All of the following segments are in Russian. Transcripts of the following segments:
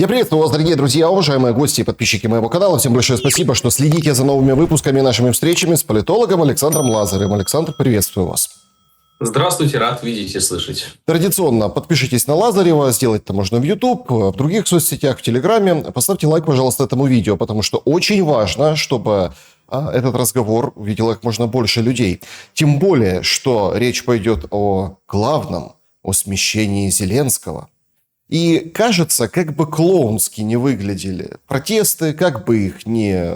Я приветствую вас, дорогие друзья, уважаемые гости и подписчики моего канала. Всем большое спасибо, что следите за новыми выпусками и нашими встречами с политологом Александром Лазаревым. Александр, приветствую вас. Здравствуйте, рад видеть и слышать. Традиционно подпишитесь на Лазарева, сделать это можно в YouTube, в других соцсетях, в Телеграме. Поставьте лайк, пожалуйста, этому видео, потому что очень важно, чтобы этот разговор увидел как можно больше людей. Тем более, что речь пойдет о главном, о смещении Зеленского. И кажется, как бы клоунски не выглядели протесты, как бы их не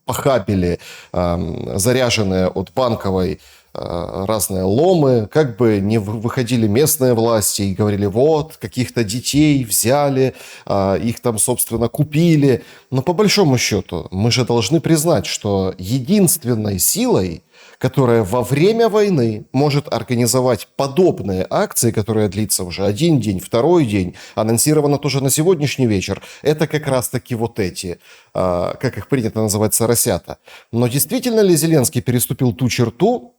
похабили заряженные от Банковой разные ломы, как бы не выходили местные власти и говорили, вот, каких-то детей взяли, их там, собственно, купили. Но по большому счету мы же должны признать, что единственной силой, которая во время войны может организовать подобные акции, которые длится уже один день, второй день, анонсировано тоже на сегодняшний вечер, это как раз-таки вот эти, как их принято называть, соросята. Но действительно ли Зеленский переступил ту черту,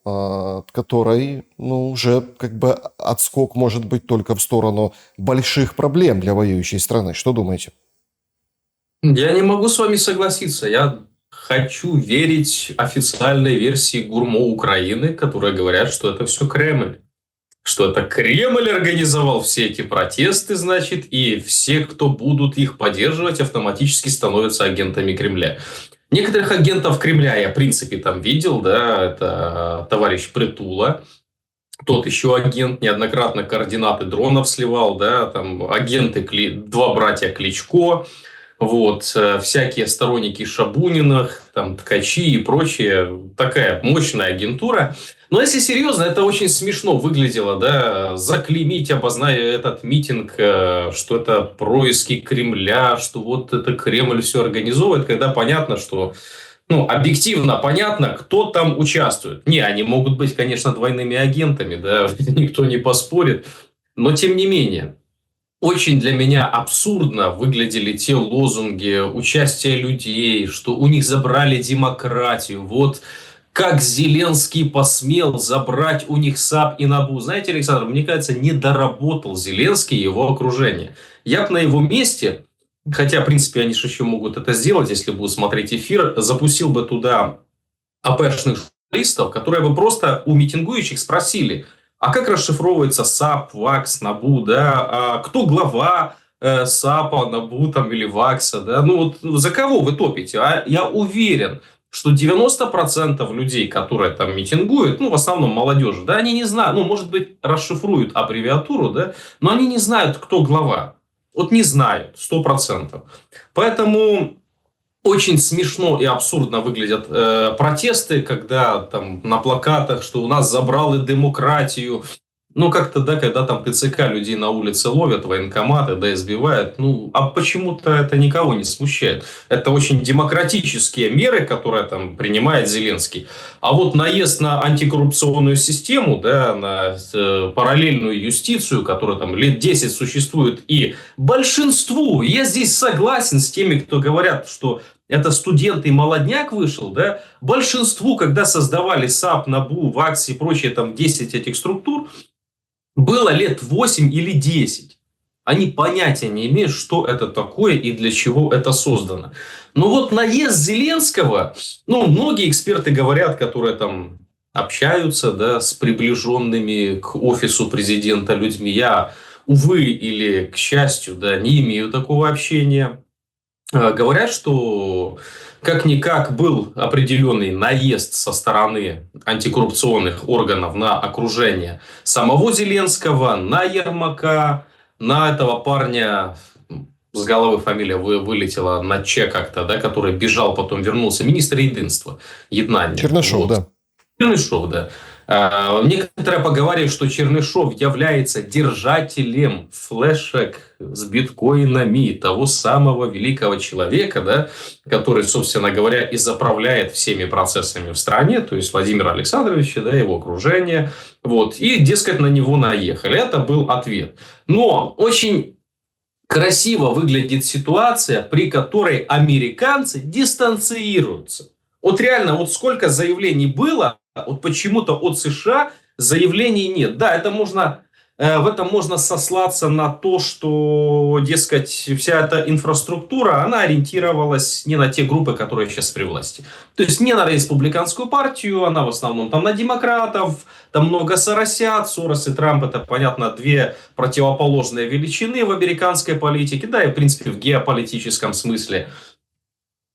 которой, уже как бы отскок может быть только в сторону больших проблем для воюющей страны? Что думаете? Я не могу с вами согласиться. Я хочу верить официальной версии ГУРМО Украины, которые говорят, что это все Кремль. Что это Кремль организовал все эти протесты, значит, и все, кто будут их поддерживать, автоматически становятся агентами Кремля. Некоторых агентов Кремля я, в принципе, там видел, да, это товарищ Притула, тот еще агент, неоднократно координаты дронов сливал, да, там агенты, два братья Кличко, вот, всякие сторонники Шабуниных, там, ткачи и прочее, такая мощная агентура. Но если серьезно, это очень смешно выглядело, да, заклеймить, обозначить этот митинг, что это происки Кремля, что вот это Кремль все организовывает, когда понятно, что, объективно понятно, кто там участвует. Не, они могут быть, конечно, двойными агентами, да, никто не поспорит, но тем не менее. Очень для меня абсурдно выглядели те лозунги участия людей, что у них забрали демократию. Вот как Зеленский посмел забрать у них САП и НАБУ. Знаете, Александр, мне кажется, не доработал Зеленский и его окружение. Я бы на его месте, хотя, в принципе, они же еще могут это сделать, если будут смотреть эфир, запустил бы туда АПшных журналистов, которые бы просто у митингующих спросили, а как расшифровывается САП, ВАКС, НАБУ, да? А кто глава САПа, НАБУ там, или ВАКСа, да? За кого вы топите? А я уверен, что 90% людей, которые там митингуют, в основном молодежи, да, они не знают, может быть, расшифруют аббревиатуру, да, но они не знают, кто глава. Вот не знают, 100%. Поэтому очень смешно и абсурдно выглядят протесты, когда там на плакатах, что у нас забрали демократию. Как-то, да, когда там ТЦК людей на улице ловят, военкоматы, да, избивают. А почему-то это никого не смущает. Это очень демократические меры, которые там принимает Зеленский. А вот наезд на антикоррупционную систему, да, на параллельную юстицию, которая там лет 10 существует, и большинству, я здесь согласен с теми, кто говорят, что это студенты и молодняк вышел, да, большинству, когда создавали САП, НАБУ, ВАКС и прочие там 10 этих структур, было лет 8 или 10. Они понятия не имеют, что это такое и для чего это создано. Но вот наезд Зеленского, многие эксперты говорят, которые там общаются, да, с приближенными к офису президента людьми. Я, увы, или к счастью, да, не имею такого общения. Говорят, что как-никак был определенный наезд со стороны антикоррупционных органов на окружение самого Зеленского, на Ермака, на этого парня, с головы фамилия вылетела, на Че как-то, да, который бежал, потом вернулся, министр единства, Еднанин. Чернышов, да. Чернышов, да. Некоторые поговаривают, что Чернышов является держателем флешек с биткоинами того самого великого человека, да, который, собственно говоря, и заправляет всеми процессами в стране, то есть Владимира Александровича, да, его окружение. И, дескать, на него наехали. Это был ответ. Но очень красиво выглядит ситуация, при которой американцы дистанцируются. Вот реально, вот сколько заявлений было, вот почему-то от США заявлений нет. Да, это можно в этом можно сослаться на то, что, дескать, вся эта инфраструктура, она ориентировалась не на те группы, которые сейчас при власти. То есть не на республиканскую партию, она в основном там на демократов, там много соросят. Сорос и Трамп — это, понятно, две противоположные величины в американской политике, да и, в принципе, в геополитическом смысле.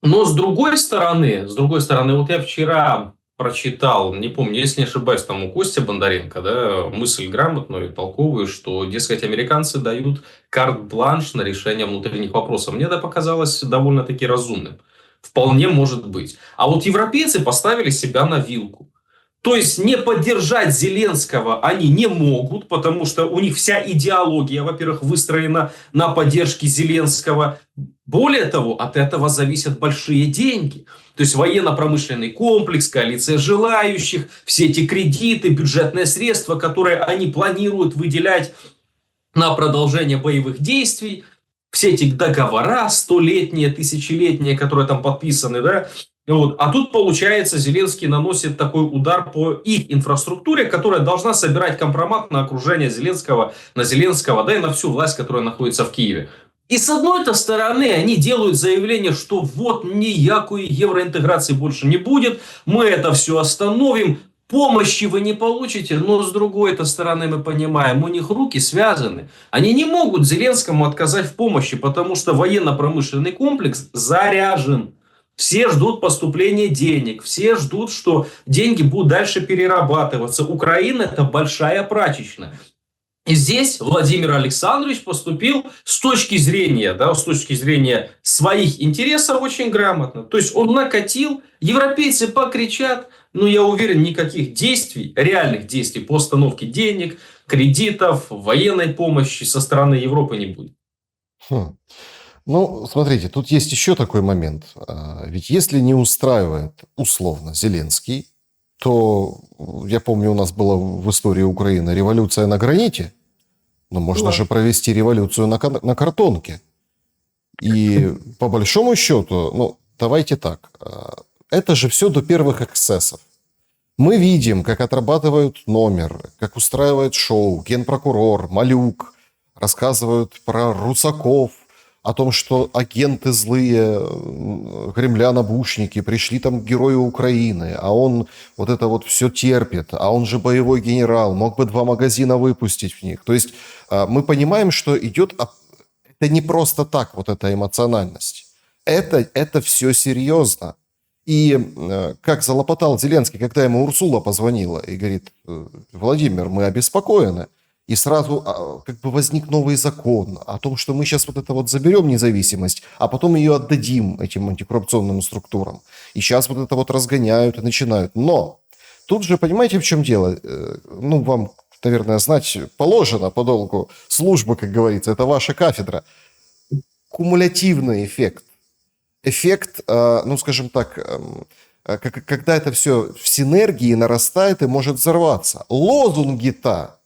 Но с другой стороны, вот я вчера прочитал, не помню, если не ошибаюсь, там у Кости Бондаренко, да, мысль грамотную, толковую, что, дескать, американцы дают карт-бланш на решение внутренних вопросов. Мне это показалось довольно-таки разумным. Вполне может быть. А вот европейцы поставили себя на вилку. То есть не поддержать Зеленского они не могут, потому что у них вся идеология, во-первых, выстроена на поддержке Зеленского. Более того, от этого зависят большие деньги. То есть военно-промышленный комплекс, коалиция желающих, все эти кредиты, бюджетные средства, которые они планируют выделять на продолжение боевых действий, все эти договора столетние, тысячелетние, которые там подписаны, да. Вот. А тут, получается, Зеленский наносит такой удар по их инфраструктуре, которая должна собирать компромат на окружение Зеленского, да и на всю власть, которая находится в Киеве. И с одной стороны они делают заявление, что вот никакой евроинтеграции больше не будет, мы это все остановим, помощи вы не получите, но с другой стороны мы понимаем, у них руки связаны. Они не могут Зеленскому отказать в помощи, потому что военно-промышленный комплекс заряжен. Все ждут поступления денег, все ждут, что деньги будут дальше перерабатываться. Украина — это большая прачечная. И здесь Владимир Александрович поступил с точки зрения, с точки зрения своих интересов очень грамотно. То есть он накатил, европейцы покричат, но я уверен, никаких действий, реальных действий по остановке денег, кредитов, военной помощи со стороны Европы не будет. Ну, смотрите, тут есть еще такой момент. Ведь если не устраивает условно Зеленский, то, я помню, у нас была в истории Украины революция на граните, но можно же провести революцию на картонке. И по большому счету, давайте так, это же все до первых эксцессов. Мы видим, как отрабатывают номер, как устраивает шоу генпрокурор, Малюк, рассказывают про русаков, о том, что агенты злые, кремля-набушники, пришли там к герою Украины, а он вот это вот все терпит, а он же боевой генерал, мог бы 2 магазина выпустить в них. То есть мы понимаем, что идет... Это не просто так, вот эта эмоциональность. Это все серьезно. И как залопотал Зеленский, когда ему Урсула позвонила и говорит: Владимир, мы обеспокоены. И сразу как бы возник новый закон о том, что мы сейчас вот это вот заберем независимость, а потом ее отдадим этим антикоррупционным структурам. И сейчас вот это вот разгоняют и начинают. Но тут же, понимаете, в чем дело? Вам, наверное, знать положено по долгу службы, как говорится, это ваша кафедра. Кумулятивный эффект. Эффект, скажем так, когда это все в синергии нарастает и может взорваться. Лозунги-то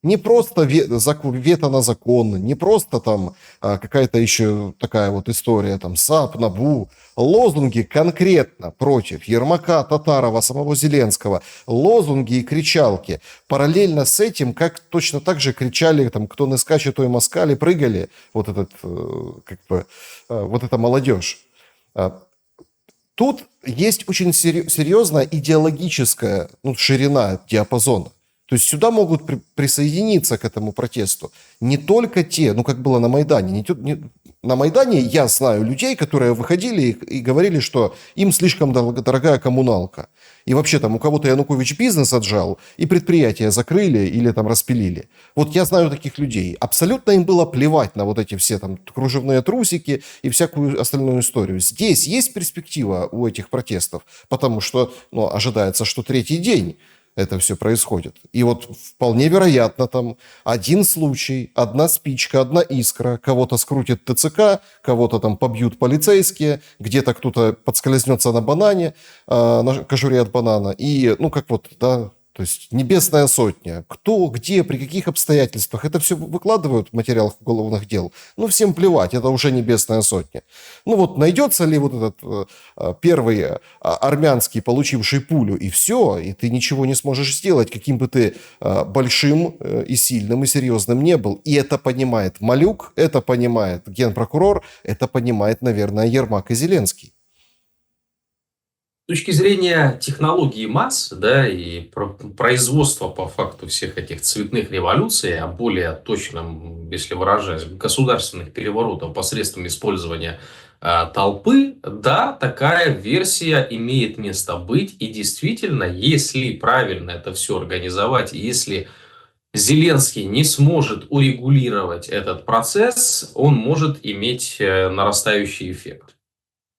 не просто вето на закон, не просто там какая-то еще такая вот история, там САП, НАБУ. Лозунги конкретно против Ермака, Татарова, самого Зеленского. Лозунги и кричалки. Параллельно с этим, как точно так же кричали, там, кто не скачет, то и москали, прыгали вот эта молодежь. Тут есть очень серьезная идеологическая ширина диапазона. То есть сюда могут присоединиться к этому протесту не только те, как было на Майдане. На Майдане я знаю людей, которые выходили и говорили, что им слишком дорогая коммуналка. И вообще там у кого-то Янукович бизнес отжал, и предприятия закрыли или там распилили. Вот я знаю таких людей. Абсолютно им было плевать на вот эти все там кружевные трусики и всякую остальную историю. Здесь есть перспектива у этих протестов, потому что ожидается, что 3-й день это все происходит. И вот вполне вероятно там один случай, одна спичка, одна искра, кого-то скрутит ТЦК, кого-то там побьют полицейские, где-то кто-то подскользнется на банане, на кожуре от банана. И, то То есть небесная сотня. Кто, где, при каких обстоятельствах. Это все выкладывают в материалах уголовных дел. Ну, всем плевать, это уже небесная сотня. Ну вот найдется ли вот этот первый армянский, получивший пулю, и все, и ты ничего не сможешь сделать, каким бы ты большим и сильным и серьезным не был. И это понимает Малюк, это понимает генпрокурор, это понимает, наверное, Ермак и Зеленский. С точки зрения технологии масс, да, и производства по факту всех этих цветных революций, а более точным, если выражаясь, государственных переворотов посредством использования толпы, да, такая версия имеет место быть. И действительно, если правильно это все организовать, если Зеленский не сможет урегулировать этот процесс, он может иметь нарастающий эффект.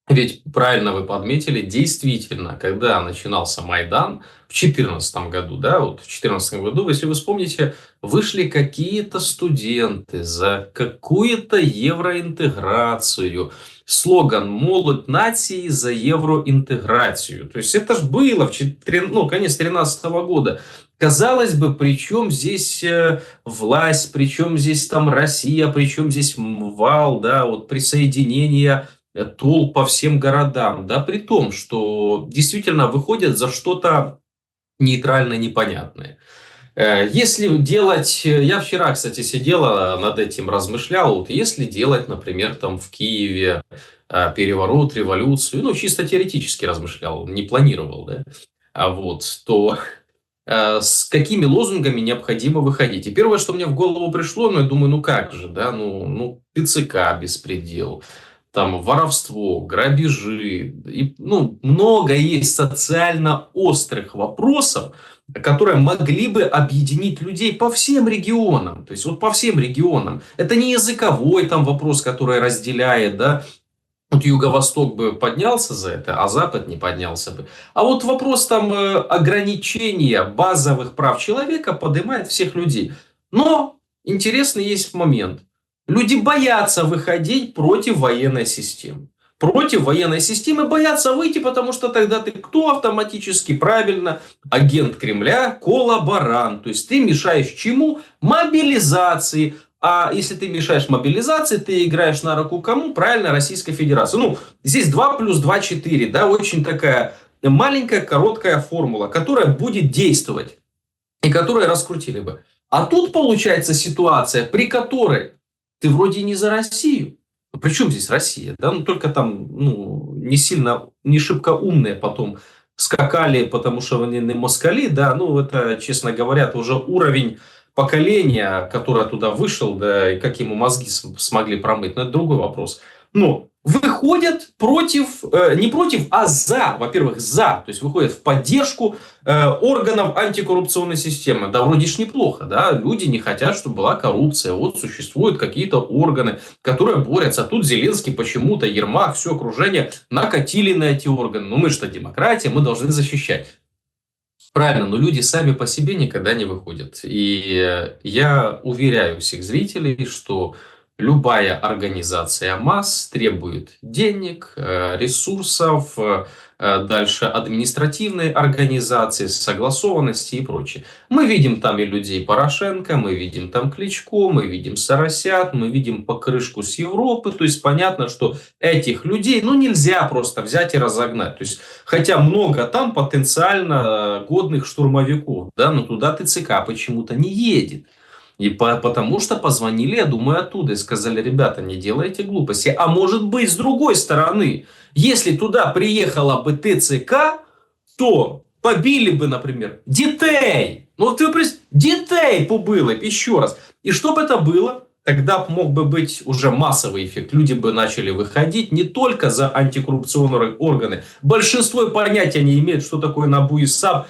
Ведь правильно вы подметили, действительно, когда начинался Майдан в 2014 году, да, вот в 2014 году, если вы вспомните, вышли какие-то студенты за какую-то евроинтеграцию. Слоган «Молодь нации за евроинтеграцию». То есть это же было конец 2013 года. Казалось бы, при чем здесь власть, при чем здесь там Россия, при чем здесь вал, да, вот присоединение толп по всем городам, да, при том, что действительно выходят за что-то нейтрально непонятное. Если делать, я вчера, кстати, сидел над этим, размышлял, вот если делать, например, там в Киеве переворот, революцию, ну, чисто теоретически размышлял, не планировал, да, то с какими лозунгами необходимо выходить. И первое, что мне в голову пришло, я думаю, ну как же, да, ТЦК беспредел, там воровство, грабежи, и, много есть социально острых вопросов, которые могли бы объединить людей по всем регионам. То есть вот по всем регионам. Это не языковой там вопрос, который разделяет, да. Вот Юго-Восток бы поднялся за это, а Запад не поднялся бы. А вот вопрос там ограничения базовых прав человека поднимает всех людей. Но интересный есть момент. Люди боятся выходить против военной системы. Против военной системы боятся выйти, потому что тогда ты кто автоматически? Правильно, агент Кремля, коллаборант. То есть ты мешаешь чему? Мобилизации. А если ты мешаешь мобилизации, ты играешь на руку кому? Правильно, Российской Федерации. Здесь 2 плюс 2 4. Да, очень такая маленькая, короткая формула, которая будет действовать. И которую раскрутили бы. А тут получается ситуация, при которой ты вроде не за Россию. Причем здесь Россия? Да? Только там не шибко умные потом скакали, потому что они не москали. Да? Это, честно говоря, это уже уровень поколения, которое туда вышел, да, и как ему мозги смогли промыть. Но это другой вопрос. Но выходят не против, а за, во-первых, за, то есть выходят в поддержку органов антикоррупционной системы. Да, вроде ж неплохо, да, люди не хотят, чтобы была коррупция, вот существуют какие-то органы, которые борются, а тут Зеленский почему-то, Ермак, все окружение накатили на эти органы. Мы что, демократия, мы должны защищать. Правильно, но люди сами по себе никогда не выходят. И я уверяю всех зрителей, что любая организация масс требует денег, ресурсов, дальше административной организации, согласованности и прочее. Мы видим там и людей Порошенко, мы видим там Кличко, мы видим Соросят, мы видим покрышку с Европы. То есть понятно, что этих людей нельзя просто взять и разогнать. То есть, хотя много там потенциально годных штурмовиков, да, но туда ТЦК почему-то не едет. И потому что позвонили, я думаю, оттуда и сказали: ребята, не делайте глупости. А может быть, с другой стороны, если туда приехала бы ТЦК, то побили бы, например, детей. Детей побили, еще раз. И что бы это было? Тогда мог бы быть уже массовый эффект. Люди бы начали выходить не только за антикоррупционные органы. Большинство понятия не имеет, что такое НАБУ и САП.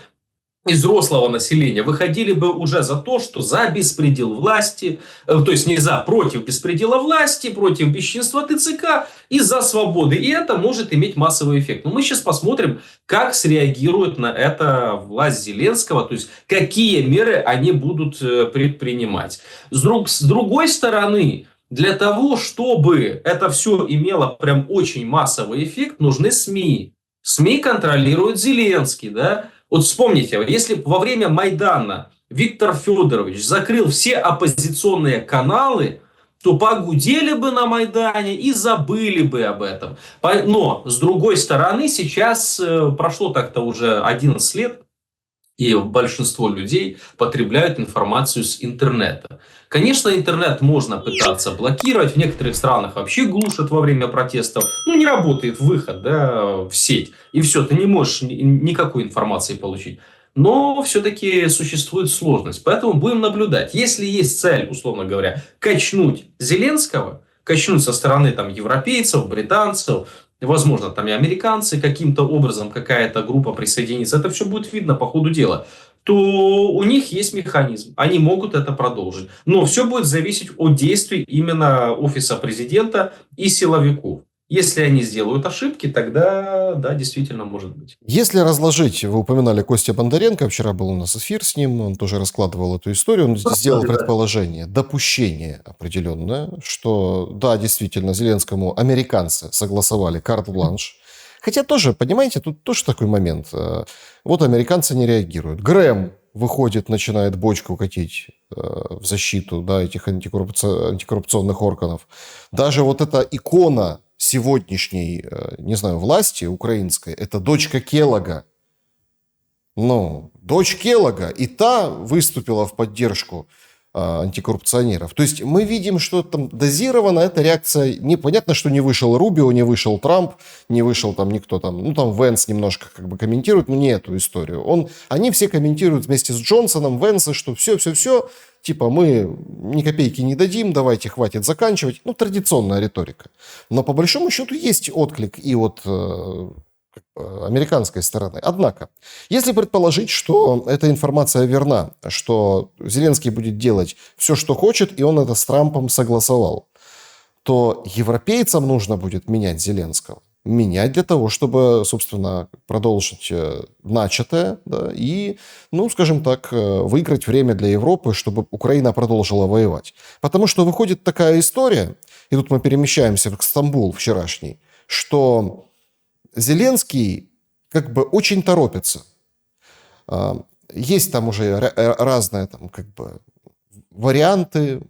Из взрослого населения выходили бы уже за то, что за беспредел власти, то есть против беспредела власти, против бесчинства ТЦК и за свободы. И это может иметь массовый эффект. Но мы сейчас посмотрим, как среагирует на это власть Зеленского, то есть какие меры они будут предпринимать. С другой стороны, для того, чтобы это все имело прям очень массовый эффект, нужны СМИ. СМИ контролирует Зеленский, да? Вот вспомните, если бы во время Майдана Виктор Федорович закрыл все оппозиционные каналы, то погудели бы на Майдане и забыли бы об этом. Но, с другой стороны, сейчас прошло так-то уже 11 лет, и большинство людей потребляют информацию с интернета. Конечно, интернет можно пытаться блокировать. В некоторых странах вообще глушат во время протестов. Ну, не работает выход, да, в сеть. И все, ты не можешь никакой информации получить. Но все-таки существует сложность. Поэтому будем наблюдать. Если есть цель, условно говоря, качнуть Зеленского, качнуть со стороны там, европейцев, британцев, возможно, там и американцы каким-то образом, какая-то группа присоединится, это все будет видно по ходу дела, то у них есть механизм, они могут это продолжить. Но все будет зависеть от действий именно офиса президента и силовиков. Если они сделают ошибки, тогда, да, действительно может быть. Если разложить, вы упоминали Костя Бондаренко, вчера был у нас эфир с ним, он тоже раскладывал эту историю, он сделал предположение, допущение определенное, что да, действительно, Зеленскому американцы согласовали карт-бланш. Хотя тоже, понимаете, тут тоже такой момент. Вот американцы не реагируют. Грэм выходит, начинает бочку катить в защиту, да, этих антикоррупционных органов. Даже вот эта икона сегодняшней, не знаю, власти украинской, это дочка Келлога. Ну, дочь Келлога. И та выступила в поддержку антикоррупционеров. То есть мы видим, что там дозирована эта реакция. Непонятно, что не вышел Рубио, не вышел Трамп, не вышел там никто там. Ну, там Венс немножко как бы комментирует, но не эту историю. Они все комментируют вместе с Джонсоном, Венса, что все, типа мы ни копейки не дадим, давайте, хватит заканчивать. Ну, традиционная риторика. Но по большому счету есть отклик и от американской стороны. Однако, если предположить, что эта информация верна, что Зеленский будет делать все, что хочет, и он это с Трампом согласовал, то европейцам нужно будет менять Зеленского. Менять для того, чтобы, собственно, продолжить начатое, да, и, ну, скажем так, выиграть время для Европы, чтобы Украина продолжила воевать. Потому что выходит такая история, и тут мы перемещаемся в Стамбул вчерашний, что Зеленский как бы очень торопится. Есть там уже разные там, как бы, варианты,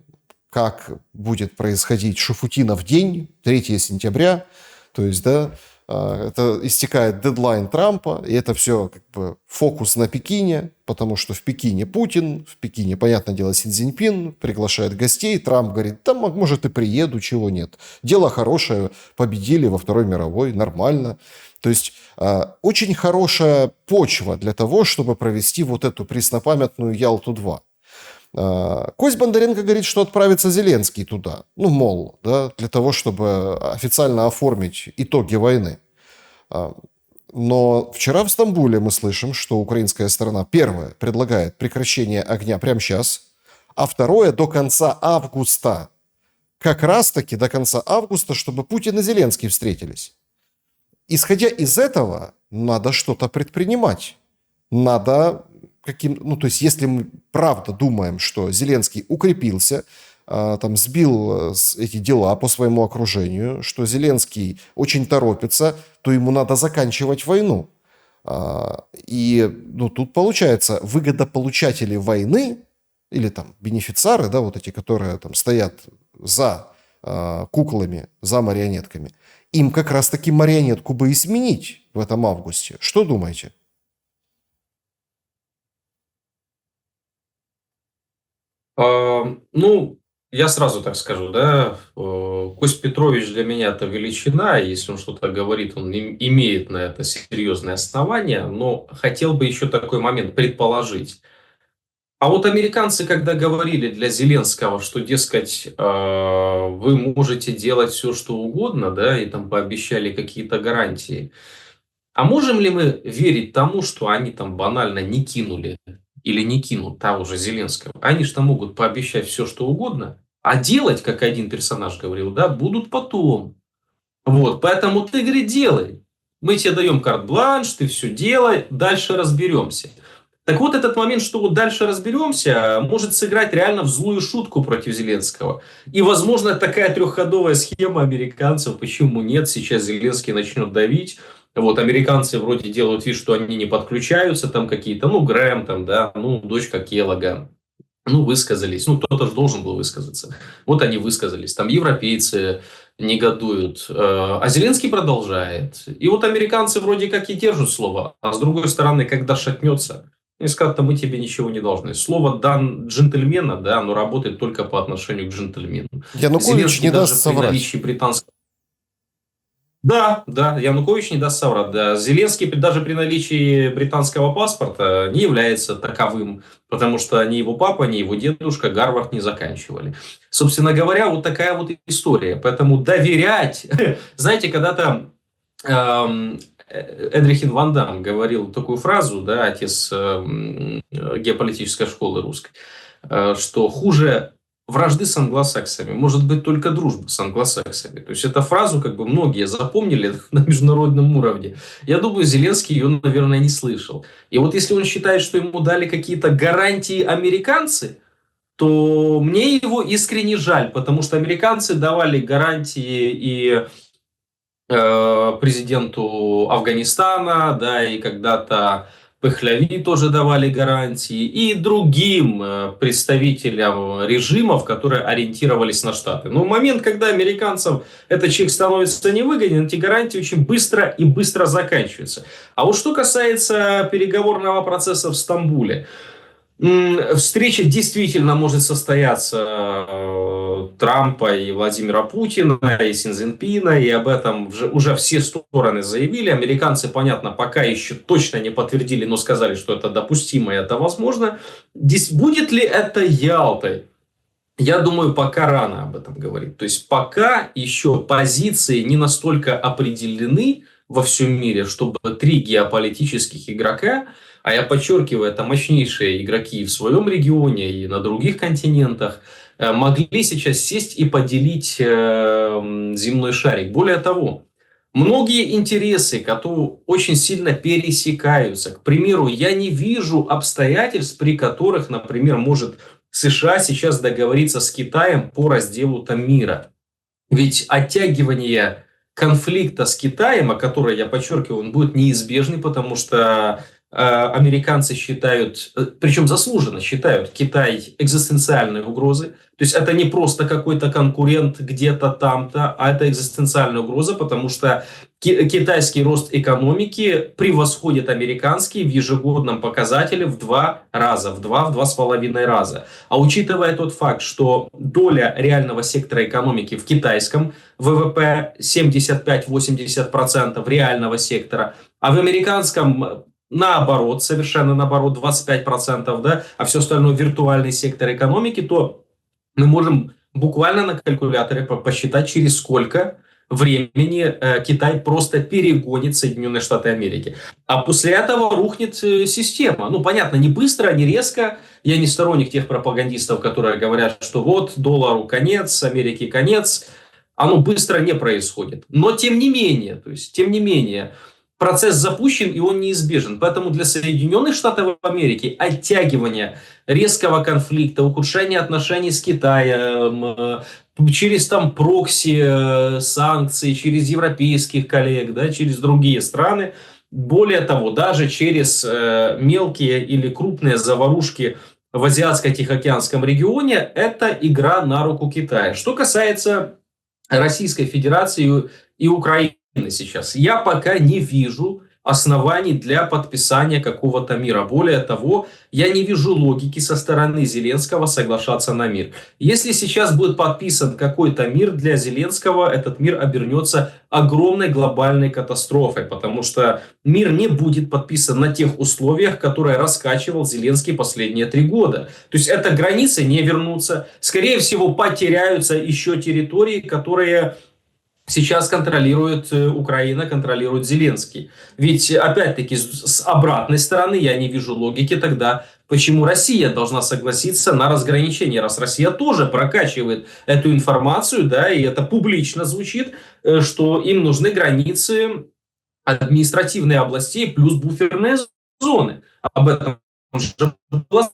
как будет происходить Шуфутинов день, 3 сентября. То есть, да, это истекает дедлайн Трампа, и это все как бы фокус на Пекине, потому что в Пекине Путин, в Пекине, понятное дело, Си Цзиньпин приглашает гостей, Трамп говорит, там, может, и приеду, чего нет. Дело хорошее, победили во Второй мировой, нормально. То есть очень хорошая почва для того, чтобы провести вот эту преснопамятную Ялту-2. Кость Бондаренко говорит, что отправится Зеленский туда. Ну, мол, да, для того, чтобы официально оформить итоги войны. Но вчера в Стамбуле мы слышим, что украинская сторона, первое, предлагает прекращение огня прямо сейчас, а второе, до конца августа. Как раз-таки до конца августа, чтобы Путин и Зеленский встретились. Исходя из этого, надо что-то предпринимать. Надо то есть, если мы правда думаем, что Зеленский укрепился, там, сбил эти дела по своему окружению, что Зеленский очень торопится, то ему надо заканчивать войну. И тут получается, выгодополучатели войны, или там бенефициары, да, вот эти, которые там стоят за куклами, за марионетками, им как раз-таки марионетку бы и сменить в этом августе. Что думаете? Ну, я сразу так скажу, да, Кость Петрович для меня это величина, и если он что-то говорит, он имеет на это серьезные основания, но хотел бы еще такой момент предположить. А вот американцы, когда говорили для Зеленского, что, дескать, вы можете делать все, что угодно, да, и там пообещали какие-то гарантии, а можем ли мы верить тому, что они там банально не кинули или не кинут того же Зеленского? Они же там могут пообещать все, что угодно, а делать, как один персонаж говорил, да, будут потом. Вот, поэтому ты, говорит, делай. Мы тебе даем карт-бланш, ты все делай, дальше разберемся. Так вот, этот момент, что вот дальше разберемся, может сыграть реально в злую шутку против Зеленского. И, возможно, такая трехходовая схема американцев, почему нет, сейчас Зеленский начнет давить, Вот, американцы вроде делают вид, что они не подключаются, там какие-то, ну, Грэм, там, да, ну, дочка Келлога. Ну, высказались. Ну, кто-то же должен был высказаться. Вот они высказались. Там европейцы негодуют. А Зеленский продолжает. И вот американцы вроде как и держат слово. А с другой стороны, когда шатнется, они скажут, мы тебе ничего не должны. Слово дан джентльмена, да, оно работает только по отношению к джентльмену. Янукович Зеленский не даже даст при соврать. наличии британского... Да, да, Янукович не даст соврать. Да. Зеленский даже при наличии британского паспорта не является таковым, потому что ни его папа, ни его дедушка Гарвард не заканчивали. Собственно говоря, вот такая вот история. Поэтому доверять... Знаете, когда-то Эдрихин Ван Дам говорил такую фразу, да, отец геополитической школы русской, что хуже вражды с англосаксами может быть только дружба с англосаксами. То есть, эту фразу как бы многие запомнили на международном уровне. Я думаю, Зеленский ее, наверное, не слышал. И вот если он считает, что ему дали какие-то гарантии американцы, то мне его искренне жаль, потому что американцы давали гарантии и президенту Афганистана, да, и когда-то Пехляви тоже давали гарантии, и другим представителям режимов, которые ориентировались на Штаты. Но в момент, когда американцам этот чек становится невыгоден, эти гарантии очень быстро заканчиваются. А вот что касается переговорного процесса в Стамбуле, встреча действительно может состояться Трампа и Владимира Путина, и Си Цзиньпина, и об этом уже все стороны заявили. Американцы, понятно, пока еще точно не подтвердили, но сказали, что это допустимо и это возможно. Будет ли это Ялтой? Я думаю, пока рано об этом говорить. То есть, пока еще позиции не настолько определены во всем мире, чтобы три геополитических игрока, а я подчеркиваю, это мощнейшие игроки в своем регионе и на других континентах, могли сейчас сесть и поделить земной шарик. Более того, многие интересы, которые очень сильно пересекаются. К примеру, я не вижу обстоятельств, при которых, например, может США сейчас договориться с Китаем по разделу там мира. Ведь оттягивание конфликта с Китаем, о котором я подчеркиваю, он будет неизбежный, потому что американцы считают, причем заслуженно считают Китай экзистенциальной угрозой. То есть это не просто какой-то конкурент где-то там-то, а это экзистенциальная угроза, потому что китайский рост экономики превосходит американский в ежегодном показателе в 2 раза, в 2,5 раза. А учитывая тот факт, что доля реального сектора экономики в китайском ВВП 75-80% реального сектора, а в американском наоборот, совершенно наоборот, 25%, да, а все остальное виртуальный сектор экономики, то мы можем буквально на калькуляторе посчитать, через сколько времени Китай просто перегонит Соединенные Штаты Америки. А после этого рухнет система. Ну, понятно, не быстро, не резко. Я не сторонник тех пропагандистов, которые говорят, что вот доллару конец, Америке конец. Оно быстро не происходит. Но тем не менее, процесс запущен, и он неизбежен. Поэтому для Соединенных Штатов Америки оттягивание резкого конфликта, ухудшение отношений с Китаем, через там прокси, санкции, через европейских коллег, да, через другие страны, более того, даже через мелкие или крупные заварушки в Азиатско-Тихоокеанском регионе, это игра на руку Китая. Что касается Российской Федерации и Украины сейчас, я пока не вижу оснований для подписания какого-то мира. Более того, я не вижу логики со стороны Зеленского соглашаться на мир. Если сейчас будет подписан какой-то мир для Зеленского, этот мир обернется огромной глобальной катастрофой, потому что мир не будет подписан на тех условиях, которые раскачивал Зеленский последние 3 года. То есть это границы не вернутся. Скорее всего, потеряются еще территории, которые сейчас контролирует Украина, контролирует Зеленский. Ведь, опять-таки, с обратной стороны я не вижу логики тогда, почему Россия должна согласиться на разграничение, раз Россия тоже прокачивает эту информацию, да, и это публично звучит, что им нужны границы административные областей плюс буферные зоны. Об этом уже было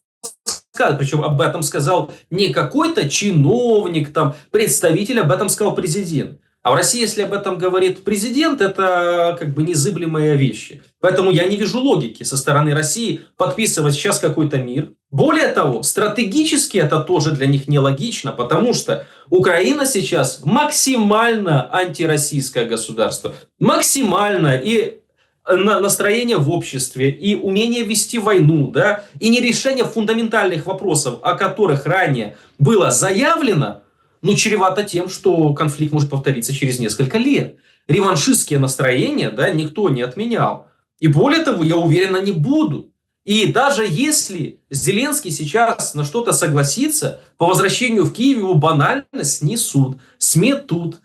сказано, причем об этом сказал не какой-то чиновник, там, представитель, об этом сказал президент. А в России, если об этом говорит президент, это как бы незыблемые вещи. Поэтому я не вижу логики со стороны России подписывать сейчас какой-то мир. Более того, стратегически это тоже для них нелогично, потому что Украина сейчас максимально антироссийское государство. Максимально. И настроение в обществе, и умение вести войну, да, и нерешение фундаментальных вопросов, о которых ранее было заявлено, ну, чревато тем, что конфликт может повториться через несколько лет. Реваншистские настроения, да, никто не отменял. И более того, я уверен, они будут. И даже если Зеленский сейчас на что-то согласится, по возвращению в Киев его банально снесут, сметет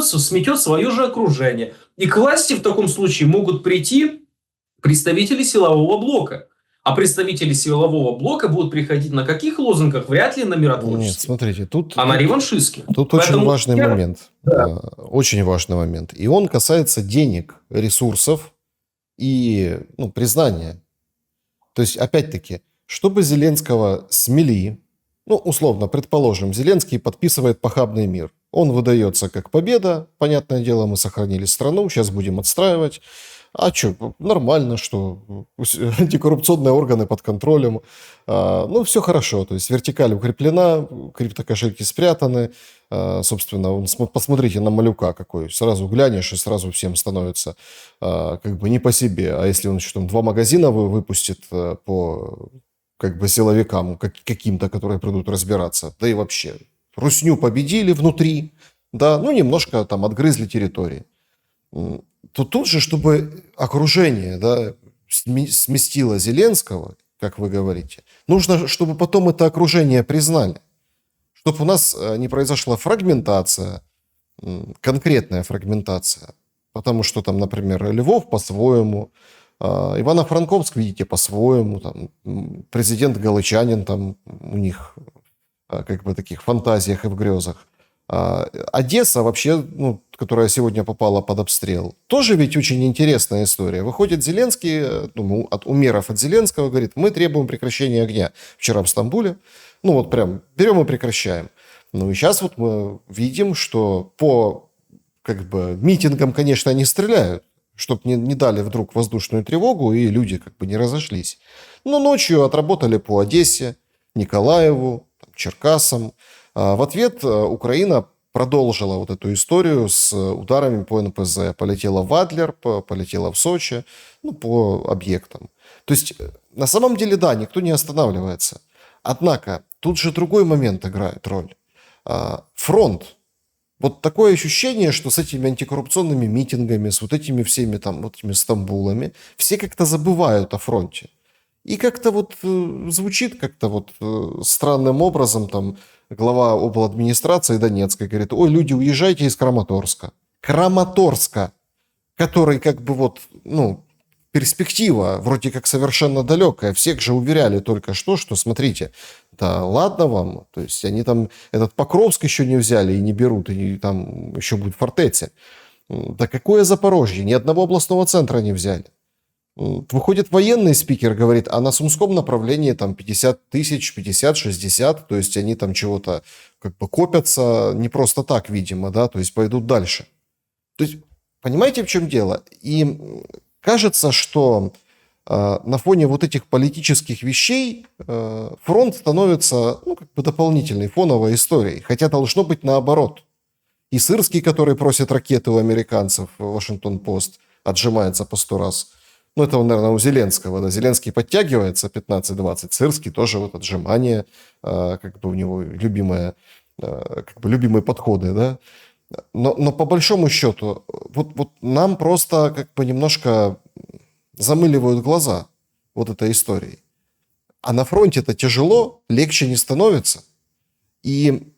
свое же окружение. И к власти в таком случае могут прийти представители силового блока. А представители силового блока будут приходить на каких лозунгах? Вряд ли на Нет, миротворческих, смотрите, а на реваншистских. тут очень Поэтому важный я- момент. Да. Очень важный момент. И он касается денег, ресурсов и признания. То есть, опять-таки, чтобы Зеленского смели, условно, предположим, Зеленский подписывает похабный мир. Он выдается как победа, понятное дело, мы сохранили страну, сейчас будем отстраивать. А что, нормально, что антикоррупционные органы под контролем. Все хорошо, то есть вертикаль укреплена, криптокошельки спрятаны. Собственно, посмотрите на Малюка какой. Сразу глянешь, и сразу всем становится как бы не по себе. А если он еще там 2 магазина выпустит по как бы силовикам каким-то, которые придут разбираться, да и вообще. Русню победили внутри, да, немножко там отгрызли территории. То тут же, чтобы окружение, да, сместило Зеленского, как вы говорите, нужно, чтобы потом это окружение признали. Чтобы у нас не произошла фрагментация, конкретная фрагментация. Потому что там, например, Львов по-своему, Ивано-Франковск, видите, по-своему, там, президент галичанин, там у них как бы таких фантазиях и в грезах. Одесса вообще, которая сегодня попала под обстрел, тоже ведь очень интересная история. Выходит Зеленский, Умеров от Зеленского, говорит, мы требуем прекращения огня. Вчера в Стамбуле, прям берем и прекращаем. И сейчас вот мы видим, что по как бы митингам, конечно, они стреляют, чтобы не дали вдруг воздушную тревогу и люди как бы не разошлись. Но ночью отработали по Одессе, Николаеву, Черкасам. В ответ Украина продолжила вот эту историю с ударами по НПЗ. Полетела в Адлер, полетела в Сочи, по объектам. То есть, на самом деле, да, никто не останавливается. Однако, тут же другой момент играет роль. Фронт. Вот такое ощущение, что с этими антикоррупционными митингами, с вот этими всеми там, вот этими Стамбулами, все как-то забывают о фронте. И как-то вот звучит как-то вот странным образом там глава обладминистрации Донецкой говорит, ой, люди, уезжайте из Краматорска. Краматорска, который как бы вот, перспектива вроде как совершенно далекая. Всех же уверяли только что смотрите, да ладно вам, то есть они там этот Покровск еще не взяли и не берут, и там еще будет фортеция. Да какое Запорожье? Ни одного областного центра не взяли. Выходит военный спикер, говорит, а на Сумском направлении там 50 тысяч, 50-60, то есть они там чего-то как бы копятся не просто так, видимо, да, то есть пойдут дальше. То есть, понимаете, в чем дело? И кажется, что на фоне вот этих политических вещей фронт становится, как бы дополнительной фоновой историей, хотя должно быть наоборот. И Сырский, который просит ракеты у американцев, Вашингтон-Пост, отжимается по 100 раз. Это, наверное, у Зеленского. Да. Зеленский подтягивается 15-20. Сырский тоже вот отжимание, как бы у него любимые подходы. Да. Но по большому счету, вот нам просто как бы немножко замыливают глаза вот этой историей. А на фронте это тяжело, легче не становится. И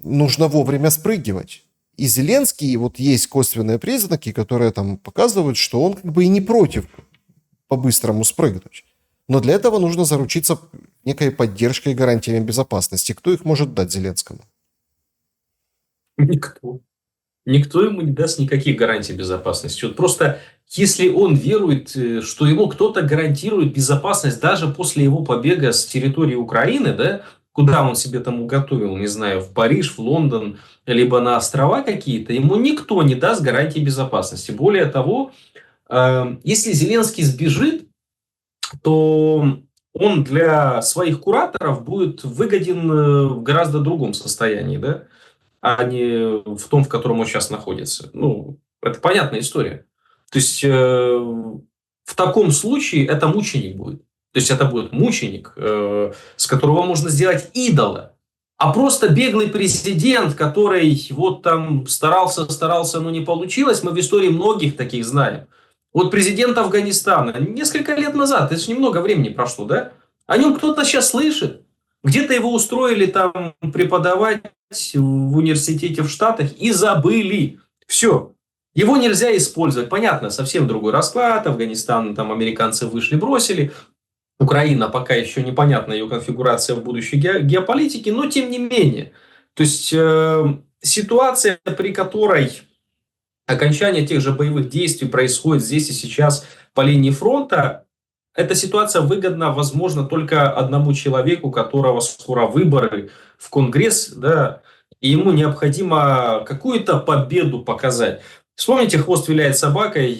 нужно вовремя спрыгивать. И Зеленский, вот есть косвенные признаки, которые там показывают, что он как бы и не против по-быстрому спрыгнуть. Но для этого нужно заручиться некой поддержкой и гарантиями безопасности. Кто их может дать Зеленскому? Никто. Никто ему не даст никаких гарантий безопасности. Вот просто если он верует, что ему кто-то гарантирует безопасность даже после его побега с территории Украины, да, куда он себе там уготовил, не знаю, в Париж, в Лондон, либо на острова какие-то, ему никто не даст гарантии безопасности. Более того, если Зеленский сбежит, то он для своих кураторов будет выгоден в гораздо другом состоянии, да, а не в том, в котором он сейчас находится. Ну, это понятная история. То есть, в таком случае это мученик будет. То есть, это будет мученик, с которого можно сделать идола. А просто беглый президент, который вот там старался, но не получилось, мы в истории многих таких знаем. Вот президент Афганистана несколько лет назад, это же немного времени прошло, да? О нем кто-то сейчас слышит. Где-то его устроили там преподавать в университете в Штатах и забыли. Все. Его нельзя использовать. Понятно, совсем другой расклад. Афганистан, там американцы вышли, бросили. Украина пока еще непонятна ее конфигурация в будущей геополитике, но тем не менее. То есть ситуация, при которой окончание тех же боевых действий происходит здесь и сейчас по линии фронта, эта ситуация выгодна, возможно, только одному человеку, у которого скоро выборы в Конгресс, да, и ему необходимо какую-то победу показать. Вспомните «Хвост виляет собакой»,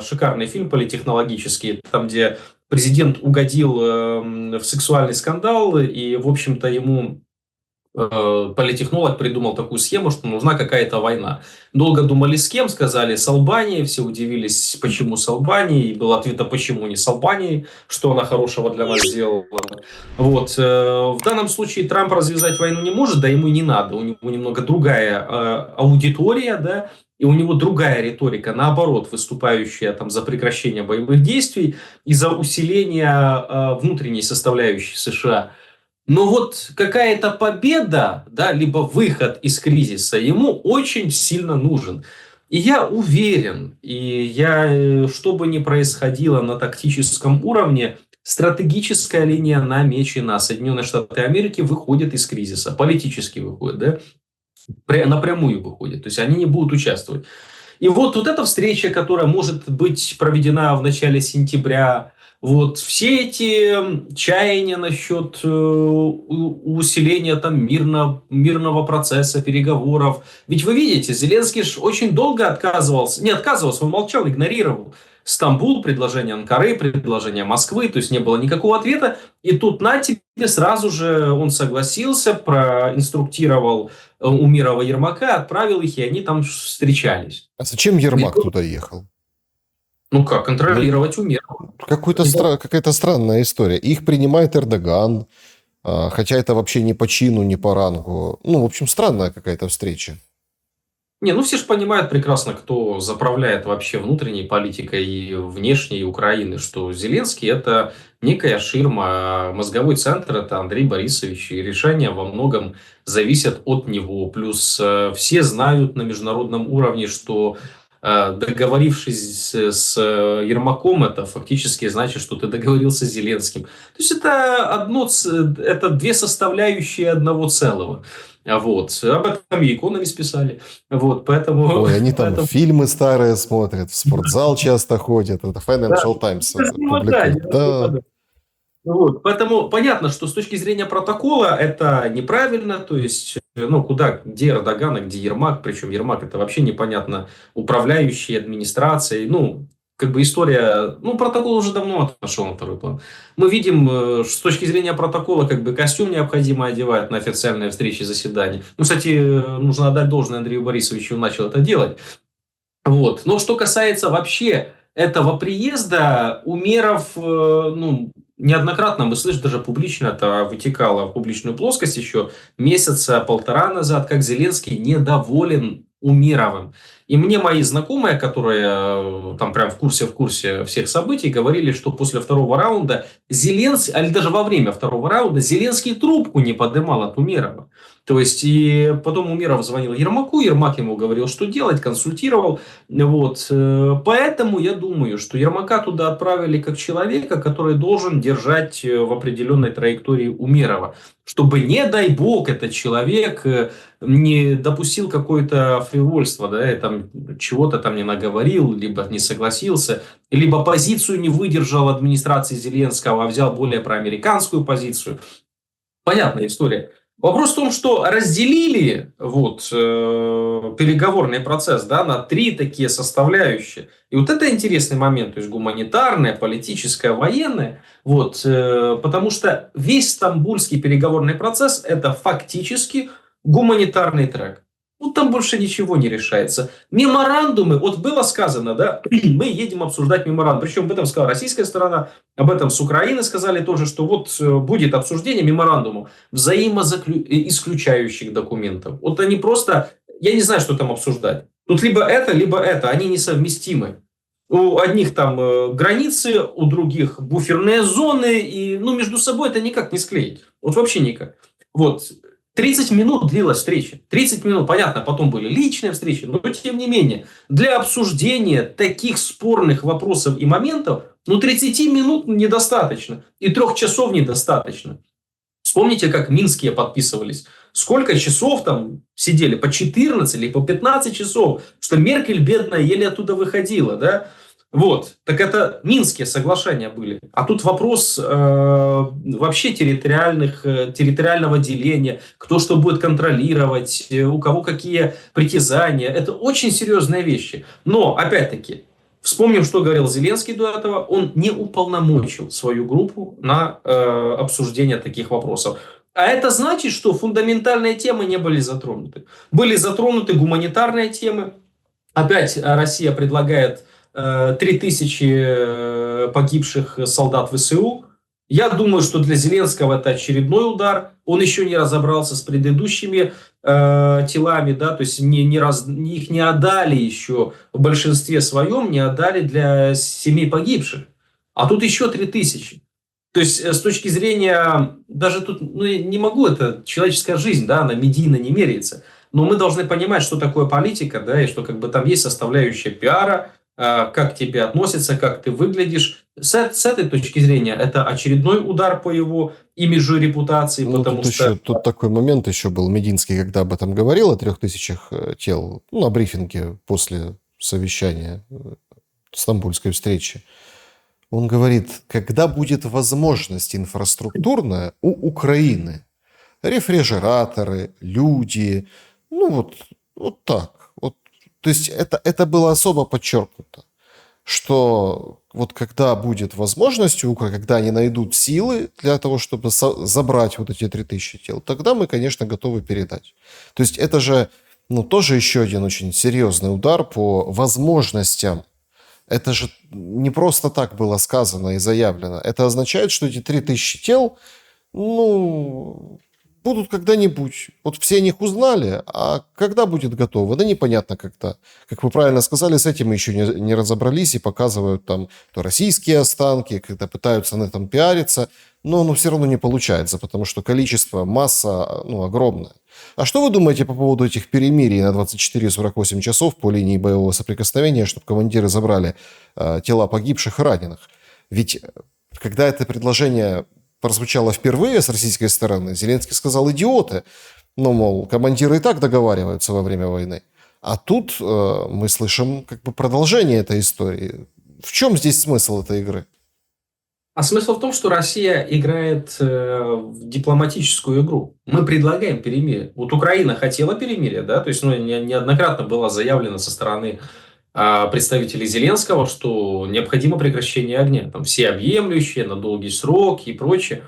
шикарный фильм политтехнологический, там, где президент угодил в сексуальный скандал, и, в общем-то, ему политтехнолог придумал такую схему, что нужна какая-то война. Долго думали с кем, сказали с Албанией, все удивились, почему с Албанией, и был ответ, а почему не с Албанией, что она хорошего для нас сделала. Вот. В данном случае Трамп развязать войну не может, да ему и не надо, у него немного другая аудитория, да, и у него другая риторика, наоборот, выступающая там за прекращение боевых действий и за усиление внутренней составляющей США. Но вот какая-то победа, да, либо выход из кризиса ему очень сильно нужен. И я уверен, что бы ни происходило на тактическом уровне, стратегическая линия намечена. Соединенные Штаты Америки выходят из кризиса, политически выходят, да, напрямую выходят. То есть они не будут участвовать. И вот эта встреча, которая может быть проведена в начале сентября, вот все эти чаяния насчет усиления там мирного процесса, переговоров. Ведь вы видите, Зеленский ж очень долго не отказывался, он молчал, игнорировал Стамбул, предложение Анкары, предложение Москвы, то есть не было никакого ответа. И тут на тебе сразу же он согласился, проинструктировал Умирова, Ермака, отправил их, и они там встречались. А зачем Ермак туда ехал? Ну как, контролировать Умерова. Какая-то странная история. Их принимает Эрдоган, хотя это вообще не по чину, не по рангу. Ну, в общем, странная какая-то встреча. Не, ну все же понимают прекрасно, кто заправляет вообще внутренней политикой и внешней Украины, что Зеленский это некая ширма, а мозговой центр это Андрей Борисович, и решения во многом зависят от него. Плюс все знают на международном уровне, что договорившись с Ермаком, это фактически значит, что ты договорился с Зеленским. То есть это две составляющие одного целого. Вот. Об этом и Economist писали. Вот, поэтому... Ой, они там фильмы старые смотрят, в спортзал часто ходят. Это Financial Times публикует. Да. Вот. Поэтому понятно, что с точки зрения протокола это неправильно. То есть, где Эрдоган, а где Ермак. Причем Ермак это вообще непонятно управляющий администрацией. История... протокол уже давно отошел на второй план. Мы видим, с точки зрения протокола, костюм необходимо одевать на официальные встречи, заседания. Кстати, нужно отдать должное Андрею Борисовичу, он начал это делать. Вот. Но что касается вообще этого приезда, Умеров, неоднократно мы слышим, даже публично это вытекало в публичную плоскость еще месяца полтора назад, как Зеленский недоволен Умеровым. И мне мои знакомые, которые там прям в курсе всех событий, говорили, что после второго раунда Зеленский, или даже во время второго раунда, Зеленский трубку не поднимал от Умерова. То есть, и потом Умеров звонил Ермаку, Ермак ему говорил, что делать, консультировал. Вот. Поэтому я думаю, что Ермака туда отправили как человека, который должен держать в определенной траектории Умерова. Чтобы, не дай бог, этот человек не допустил какое-то фривольство, да, и там чего-то там не наговорил, либо не согласился, либо позицию не выдержал администрации Зеленского, а взял более проамериканскую позицию. Понятная история. Вопрос в том, что разделили переговорный процесс, да, на три такие составляющие. И вот это интересный момент, то есть гуманитарная, политическая, военная. Потому что весь стамбульский переговорный процесс – это фактически гуманитарный трек. Там больше ничего не решается. Меморандумы, было сказано, да, мы едем обсуждать меморандум. Причем об этом сказала российская сторона, об этом с Украины сказали тоже, что будет обсуждение меморандумов, взаимоисключающих документов. Они просто, я не знаю, что там обсуждать. Тут либо это, они несовместимы. У одних там границы, у других буферные зоны, и между собой это никак не склеить. Вообще никак. 30 минут длилась встреча. 30 минут, понятно, потом были личные встречи, но тем не менее, для обсуждения таких спорных вопросов и моментов, 30 минут недостаточно, и 3 часов недостаточно. Вспомните, как минские подписывались. Сколько часов там сидели? По 14 или по 15 часов, что Меркель, бедная, еле оттуда выходила, да? Так это Минские соглашения были. А тут вопрос вообще территориального деления, кто что будет контролировать, у кого какие притязания. Это очень серьезные вещи. Но, опять-таки, вспомним, что говорил Зеленский до этого. Он не уполномочил свою группу на обсуждение таких вопросов. А это значит, что фундаментальные темы не были затронуты. Были затронуты гуманитарные темы. Опять Россия предлагает 3000 погибших солдат ВСУ. Я думаю, что для Зеленского это очередной удар. Он еще не разобрался с предыдущими телами, да, то есть их не отдали еще в большинстве своем, не отдали для семей погибших. А тут еще 3000. То есть с точки зрения, даже тут, не могу, это человеческая жизнь, да, она медийно не меряется. Но мы должны понимать, что такое политика, да, и что там есть составляющая пиара, как к тебе относятся, как ты выглядишь. С этой точки зрения это очередной удар по его имиджу и репутации. Тут такой момент еще был. Мединский, когда об этом говорил, о 3000 тел, на брифинге после совещания стамбульской встречи. Он говорит, когда будет возможность инфраструктурная у Украины, рефрижераторы, люди, так. То есть это было особо подчеркнуто, что когда будет возможность, когда они найдут силы для того, чтобы забрать эти 3000 тел, тогда мы, конечно, готовы передать. То есть это же тоже еще один очень серьезный удар по возможностям. Это же не просто так было сказано и заявлено. Это означает, что эти 3000 тел, будут когда-нибудь. Все о них узнали, а когда будет готово, да непонятно когда. Как вы правильно сказали, с этим мы еще не разобрались и показывают там то российские останки, когда пытаются на этом пиариться, но все равно не получается, потому что количество, масса огромная. А что вы думаете по поводу этих перемирий на 24-48 часов по линии боевого соприкосновения, чтобы командиры забрали тела погибших и раненых? Ведь когда это предложение прозвучало впервые с российской стороны, Зеленский сказал идиоты. Мол, командиры и так договариваются во время войны. А тут мы слышим продолжение этой истории. В чем здесь смысл этой игры? А смысл в том, что Россия играет в дипломатическую игру. Мы предлагаем перемирие. Украина хотела перемирия, да, то есть неоднократно было заявлено со стороны представителей Зеленского, что необходимо прекращение огня. Там всеобъемлющее, на долгий срок и прочее.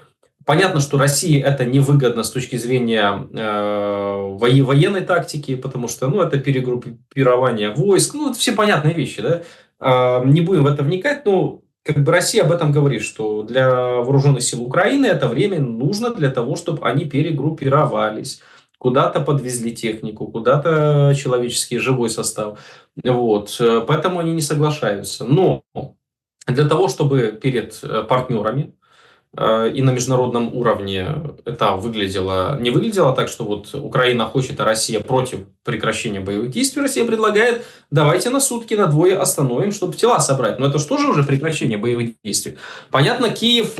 Понятно, что России это невыгодно с точки зрения военной тактики, потому что это перегруппирование войск. Это все понятные вещи. Да? Не будем в это вникать, но Россия об этом говорит, что для вооруженных сил Украины это время нужно для того, чтобы они перегруппировались. Куда-то подвезли технику, куда-то человеческий живой состав. Поэтому они не соглашаются. Но для того, чтобы перед партнерами и на международном уровне это не выглядело так, что Украина хочет, а Россия против прекращения боевых действий, Россия предлагает, давайте на сутки, на двое остановим, чтобы тела собрать. Но это же тоже уже прекращение боевых действий. Понятно, Киев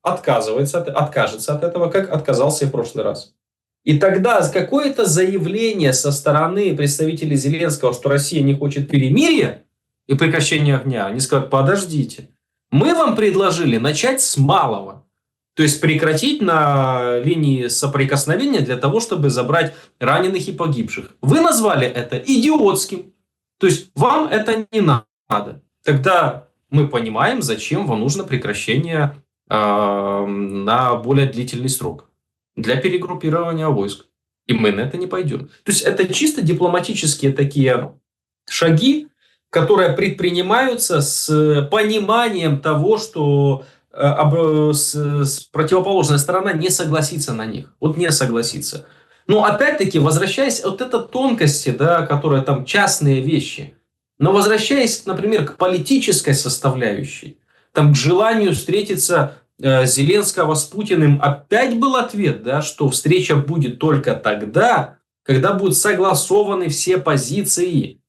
откажется от этого, как отказался и в прошлый раз. И тогда какое-то заявление со стороны представителей Зеленского, что Россия не хочет перемирия и прекращения огня, они скажут, подождите, мы вам предложили начать с малого. То есть прекратить на линии соприкосновения для того, чтобы забрать раненых и погибших. Вы назвали это идиотским. То есть вам это не надо. Тогда мы понимаем, зачем вам нужно прекращение на более длительный срок. Для перегруппирования войск. И мы на это не пойдем. То есть это чисто дипломатические такие шаги, которые предпринимаются с пониманием того, что противоположная сторона не согласится на них. Вот не согласится. Но опять-таки, возвращаясь от этой тонкости, да, которые там частные вещи, но возвращаясь, например, к политической составляющей, там, к желанию встретиться Зеленского с Путиным, опять был ответ, да, что встреча будет только тогда, когда будут согласованы все позиции.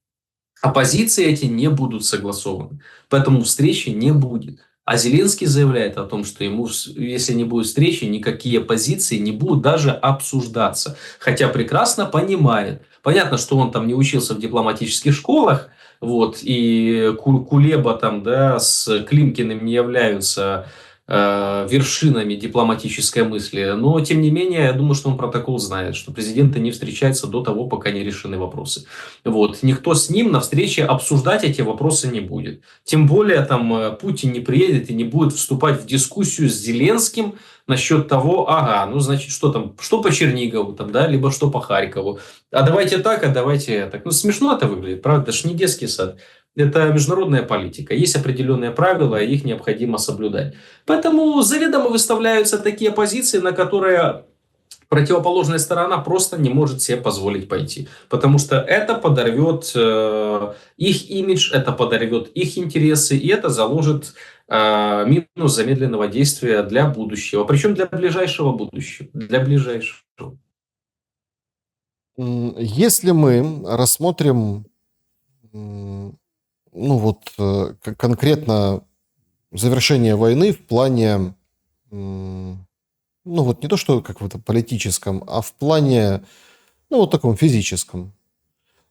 А позиции эти не будут согласованы. Поэтому встречи не будет. А Зеленский заявляет о том, что ему, если не будет встречи, никакие позиции не будут даже обсуждаться. Хотя прекрасно понимает. Понятно, что он там не учился в дипломатических школах, вот, и Кулеба там, да, с Климкиным не являются вершинами дипломатической мысли. Но, тем не менее, я думаю, что он протокол знает, что президенты не встречаются до того, пока не решены вопросы. Вот. Никто с ним на встрече обсуждать эти вопросы не будет. Тем более, там Путин не приедет и не будет вступать в дискуссию с Зеленским насчет того, ага, ну, значит, что там, что по Чернигову, там, да, либо что по Харькову. А давайте так, а давайте так. Ну, смешно это выглядит, правда? Это же не детский сад. Это международная политика. Есть определенные правила, и их необходимо соблюдать. Поэтому заведомо выставляются такие позиции, на которые противоположная сторона просто не может себе позволить пойти. Потому что это подорвет их имидж, это подорвет их интересы, и это заложит минус замедленного действия для будущего. Причем для ближайшего будущего. Для ближайшего. Если мы рассмотрим, ну вот, конкретно завершение войны в плане, ну вот не то, что как в этом политическом, а в плане, ну вот таком физическом.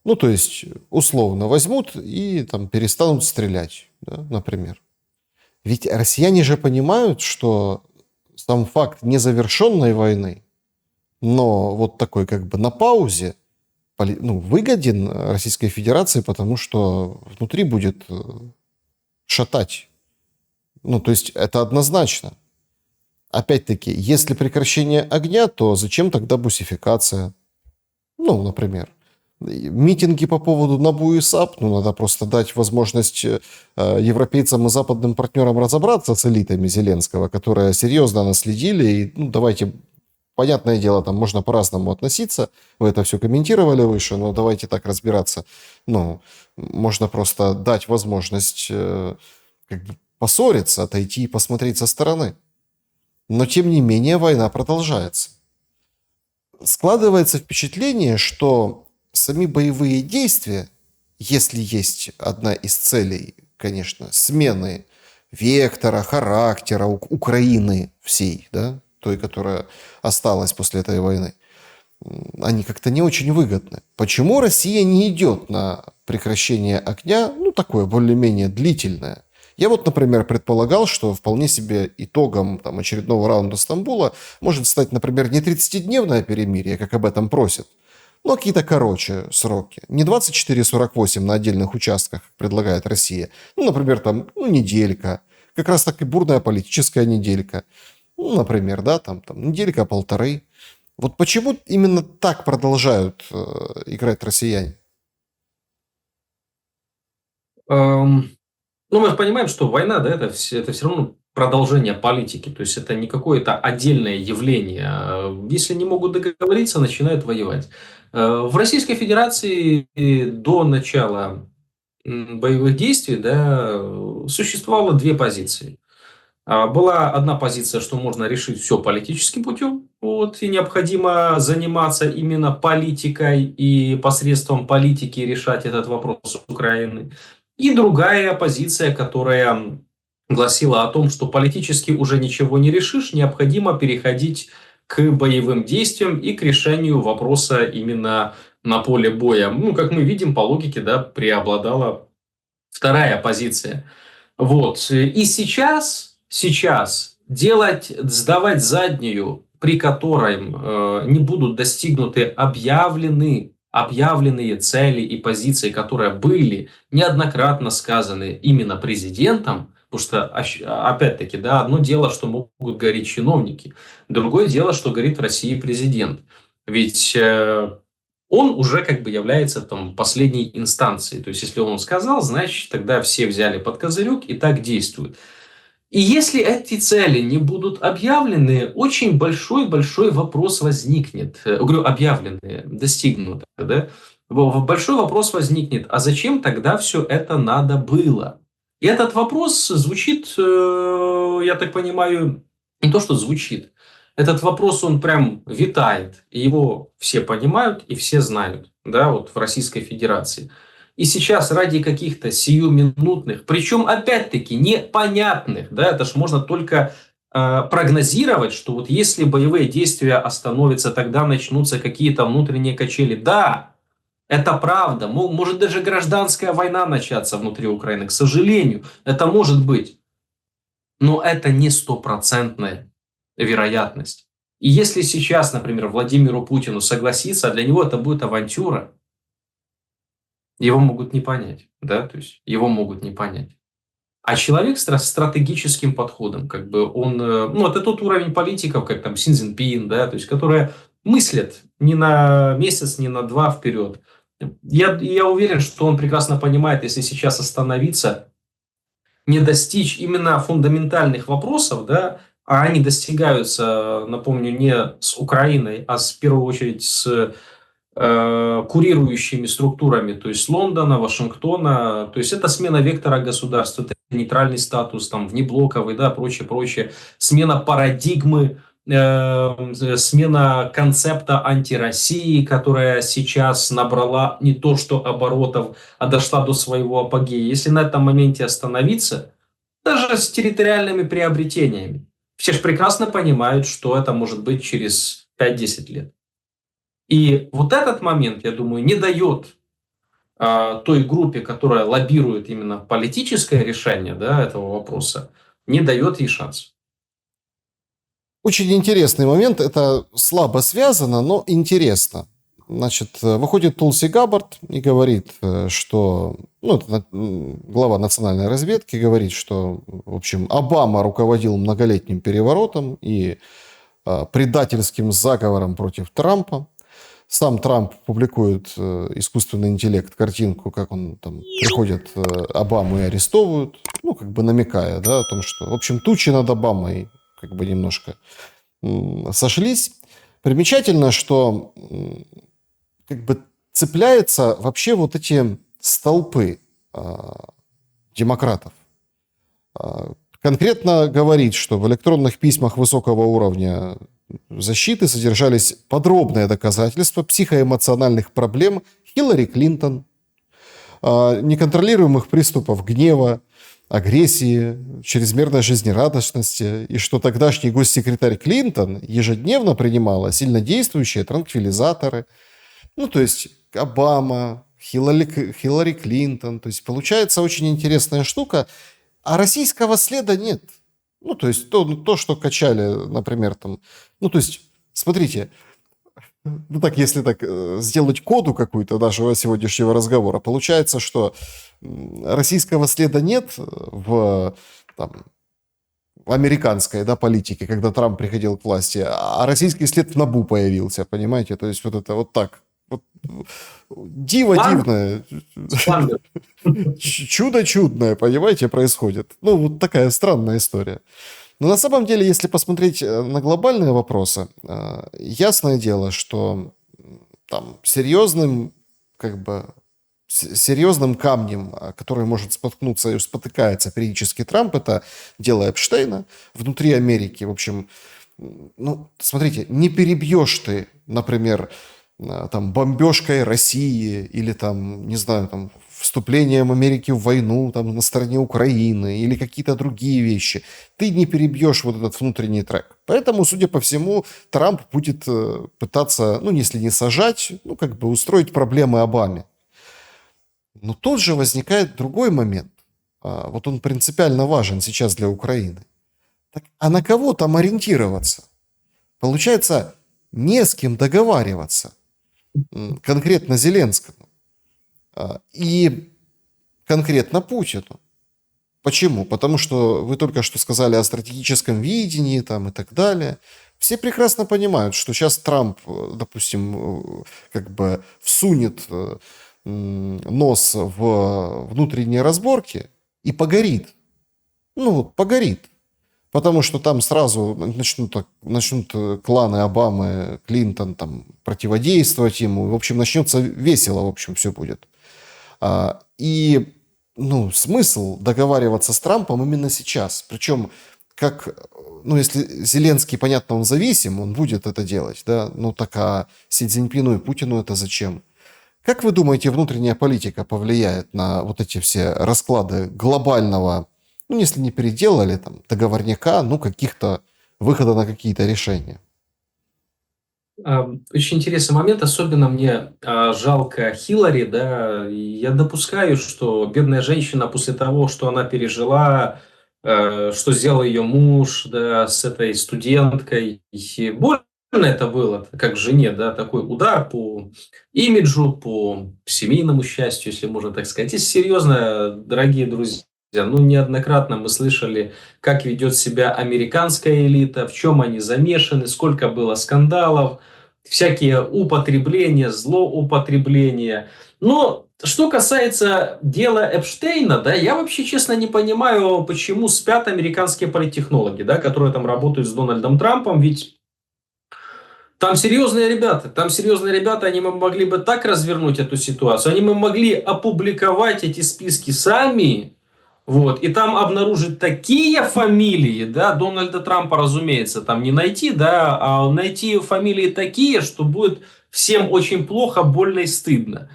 Ну, то есть, условно, возьмут и там перестанут стрелять, да, например. Ведь россияне же понимают, что сам факт незавершенной войны, но вот такой как бы на паузе, ну, выгоден Российской Федерации, потому что внутри будет шатать. Ну, то есть это однозначно. Опять-таки, если прекращение огня, то зачем тогда бусификация? Ну, например. Митинги по поводу НАБУ и САП, ну, надо просто дать возможность европейцам и западным партнерам разобраться с элитами Зеленского, которые серьезно наследили. И, ну, давайте, понятное дело, там можно по-разному относиться. Вы это все комментировали выше, но давайте так разбираться. Ну, можно просто дать возможность как бы поссориться, отойти и посмотреть со стороны. Но, тем не менее, война продолжается. Складывается впечатление, что сами боевые действия, если есть одна из целей, конечно, смены вектора, характера Украины всей, да, той, которая осталась после этой войны, они как-то не очень выгодны. Почему Россия не идет на прекращение огня, ну, такое более-менее длительное? Я вот, например, предполагал, что вполне себе итогом там, очередного раунда Стамбула может стать, например, не 30-дневное перемирие, как об этом просят, но какие-то короче сроки. Не 24-48 на отдельных участках, как предлагает Россия. Ну, например, там, ну, неделька. Как раз так и бурная политическая неделька. Ну, например, да, там неделька-полторы. Вот почему именно так продолжают играть россияне? Ну, мы понимаем, что война, да, это все равно продолжение политики. То есть это не какое-то отдельное явление. Если не могут договориться, начинают воевать. В Российской Федерации до начала боевых действий, да, существовало две позиции. Была одна позиция, что можно решить все политическим путем, вот, и необходимо заниматься именно политикой и посредством политики решать этот вопрос Украины. И другая позиция, которая гласила о том, что политически уже ничего не решишь, необходимо переходить к боевым действиям и к решению вопроса именно на поле боя. Ну, как мы видим, по логике, да, преобладала вторая позиция. Вот. И сейчас сдавать заднюю, при которой не будут достигнуты объявленные цели и позиции, которые были неоднократно сказаны именно президентом, потому что, опять-таки, да, одно дело, что могут говорить чиновники, другое дело, что говорит в России президент. Ведь он уже как бы является там последней инстанцией. То есть, если он сказал, значит, тогда все взяли под козырек и так действуют. И если эти цели не будут объявлены, очень большой-большой вопрос возникнет. Говорю, объявлены, достигнуты, да? Большой вопрос возникнет, а зачем тогда все это надо было? И этот вопрос звучит, я так понимаю, не то, что звучит. Этот вопрос, он прям витает, и его все понимают и все знают, да, вот в Российской Федерации. И сейчас ради каких-то сиюминутных, причем опять-таки непонятных, да, это ж можно только прогнозировать, что вот если боевые действия остановятся, тогда начнутся какие-то внутренние качели. Да, это правда. Может даже гражданская война начаться внутри Украины. К сожалению, это может быть. Но это не стопроцентная вероятность. И если сейчас, например, Владимиру Путину согласиться, для него это будет авантюра. Его могут не понять, да, то есть его могут не понять. А человек с стратегическим подходом, как бы он, ну, это тот уровень политиков, как там Си Цзиньпин, да, то есть которые мыслят не на месяц, не на два вперед. Я уверен, что он прекрасно понимает, если сейчас остановиться, не достичь именно фундаментальных вопросов, да, а они достигаются, напомню, не с Украиной, а в первую очередь с курирующими структурами, то есть Лондона, Вашингтона, то есть это смена вектора государства, это нейтральный статус, там, внеблоковый, да, прочее, смена парадигмы, смена концепта антироссии, которая сейчас набрала не то что оборотов, а дошла до своего апогея. Если на этом моменте остановиться, даже с территориальными приобретениями, все же прекрасно понимают, что это может быть через 5-10 лет. И вот этот момент, я думаю, не дает той группе, которая лоббирует именно политическое решение, да, этого вопроса, не дает ей шанс. Очень интересный момент. Это слабо связано, но интересно. Значит, выходит Тулси Габбард и говорит, что... Ну, это глава национальной разведки говорит, что, в общем, Обама руководил многолетним переворотом и предательским заговором против Трампа. Сам Трамп публикует искусственный интеллект, картинку, как он там приходит Обаму и арестовывают, ну, как бы намекая, да, о том, что, в общем, тучи над Обамой как бы немножко сошлись. Примечательно, что как бы цепляются вообще вот эти столпы демократов. Конкретно говорит, что в электронных письмах высокого уровня защиты содержались подробные доказательства психоэмоциональных проблем Хиллари Клинтон, неконтролируемых приступов гнева, агрессии, чрезмерной жизнерадостности, и что тогдашний госсекретарь Клинтон ежедневно принимала сильнодействующие транквилизаторы. Ну, то есть Обама, Хиллари Клинтон. То есть получается очень интересная штука, а российского следа нет. Ну, то есть то, что качали, например, там... Ну, то есть, смотрите, ну так, если так сделать коду какую-то нашего сегодняшнего разговора, получается, что российского следа нет в американской, да, политике, когда Трамп приходил к власти, а российский след в НАБУ появился, понимаете? То есть вот это вот так. Вот, диво дивное, чудо чудное, понимаете, происходит. Ну, вот такая странная история. Но на самом деле, если посмотреть на глобальные вопросы, ясное дело, что там серьезным камнем, который может споткнуться и спотыкается периодически Трамп, это дело Эпштейна внутри Америки. В общем, ну, смотрите, не перебьешь ты, например, там, бомбежкой России или там, не знаю, там, вступлением Америки в войну там, на стороне Украины или какие-то другие вещи. Ты не перебьешь вот этот внутренний трек. Поэтому, судя по всему, Трамп будет пытаться, ну, если не сажать, ну, как бы устроить проблемы Обаме. Но тут же возникает другой момент. Вот он принципиально важен сейчас для Украины. Так, а на кого там ориентироваться? Получается, не с кем договариваться, конкретно Зеленскому и конкретно Путину. Почему? Потому что вы только что сказали о стратегическом видении там, и так далее. Все прекрасно понимают, что сейчас Трамп, допустим, как бы всунет нос в внутренние разборки и погорит. Ну, вот погорит. Потому что там сразу начнут кланы Обамы, Клинтон там противодействовать ему. В общем, начнется весело, в общем, все будет. И смысл договариваться с Трампом именно сейчас. Причем, если Зеленский, понятно, он зависим, он будет это делать, да, так а Си Цзиньпину и Путину это зачем? Как вы думаете, внутренняя политика повлияет на вот эти все расклады глобального, если не переделали, там, договорняка, каких-то выхода на какие-то решения? Очень интересный момент, особенно мне жалко Хиллари, да, и я допускаю, что бедная женщина после того, что она пережила, что сделал ее муж, да, с этой студенткой, и больно это было, как жене, да, такой удар по имиджу, по семейному счастью, если можно так сказать. И серьезно, дорогие друзья, неоднократно мы слышали, как ведет себя американская элита, в чем они замешаны, сколько было скандалов, всякие употребления, злоупотребления. Но что касается дела Эпштейна, да, я вообще, честно, не понимаю, почему спят американские политтехнологи, да, которые там работают с Дональдом Трампом, ведь там серьезные ребята, они могли бы так развернуть эту ситуацию, они бы могли опубликовать эти списки сами, вот, и там обнаружить такие фамилии, да, Дональда Трампа, разумеется, там не найти, да, а найти фамилии такие, что будет всем очень плохо, больно и стыдно.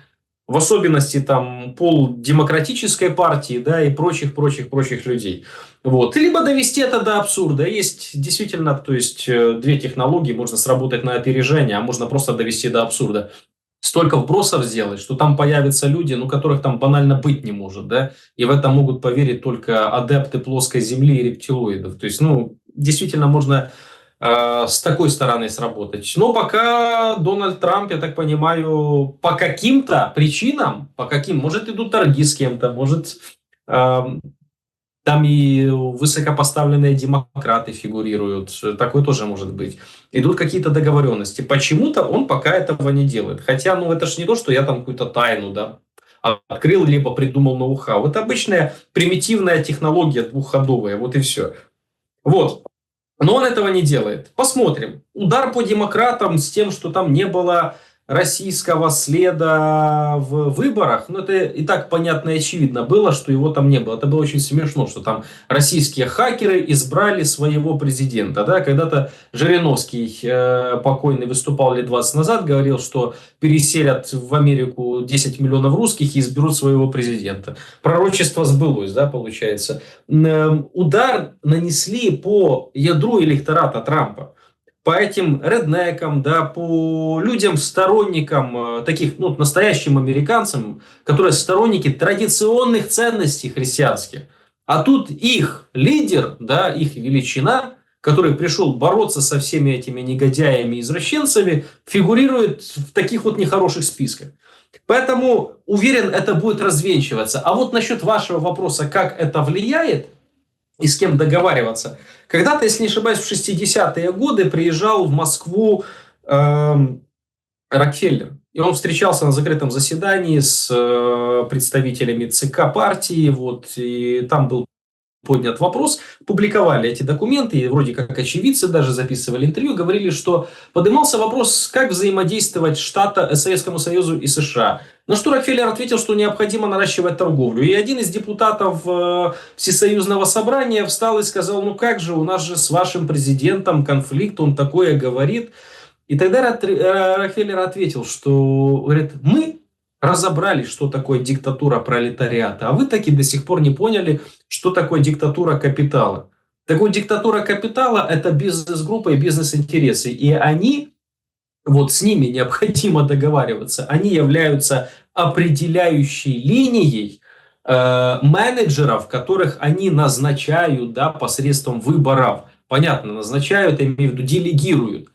В особенности там полдемократической партии, да, и прочих людей. Вот. Либо довести это до абсурда. Есть действительно, то есть две технологии, можно сработать на опережение, а можно просто довести до абсурда. Столько вбросов сделать, что там появятся люди, которых там банально быть не может, да, и в это могут поверить только адепты плоской земли и рептилоидов. То есть, действительно можно с такой стороны сработать. Но пока Дональд Трамп, я так понимаю, по каким-то причинам, может, идут торги с кем-то, может, там и высокопоставленные демократы фигурируют. Такое тоже может быть. Идут какие-то договоренности. Почему-то он пока этого не делает. Хотя, это же не то, что я там какую-то тайну, да, открыл, либо придумал ноу-хау. Это обычная примитивная технология двухходовая. Вот и все. Вот. Но он этого не делает. Посмотрим. Удар по демократам с тем, что там не было российского следа в выборах, это и так понятно и очевидно было, что его там не было. Это было очень смешно, что там российские хакеры избрали своего президента. Да? Когда-то Жириновский, покойный, выступал лет 20 назад, говорил, что переселят в Америку 10 миллионов русских и изберут своего президента. Пророчество сбылось, да, получается. Удар нанесли по ядру электората Трампа. По этим реднекам, да, по людям, сторонникам, таких, настоящим американцам, которые сторонники традиционных ценностей христианских. А тут их лидер, да, их величина, который пришел бороться со всеми этими негодяями и извращенцами, фигурирует в таких вот нехороших списках. Поэтому, уверен, это будет развенчиваться. А вот насчет вашего вопроса, как это влияет, и с кем договариваться. Когда-то, если не ошибаюсь, в 60-е годы приезжал в Москву Рокфеллер. И он встречался на закрытом заседании с представителями ЦК партии. Вот, и там был поднят вопрос, публиковали эти документы, и вроде как очевидцы даже записывали интервью, говорили, что поднимался вопрос, как взаимодействовать Советскому Союзу и США. На что Рокфеллер ответил, что необходимо наращивать торговлю. И один из депутатов Всесоюзного собрания встал и сказал, как же, у нас же с вашим президентом конфликт, он такое говорит. И тогда Рокфеллер ответил, что, говорит, мы разобрались, что такое диктатура пролетариата, а вы таки до сих пор не поняли, что такое диктатура капитала. Так вот, диктатура капитала – это бизнес-группа и бизнес-интересы, и они, вот с ними необходимо договариваться, они являются определяющей линией менеджеров, которых они назначают, да, посредством выборов. понятно, назначают, я имею в виду, делегируют.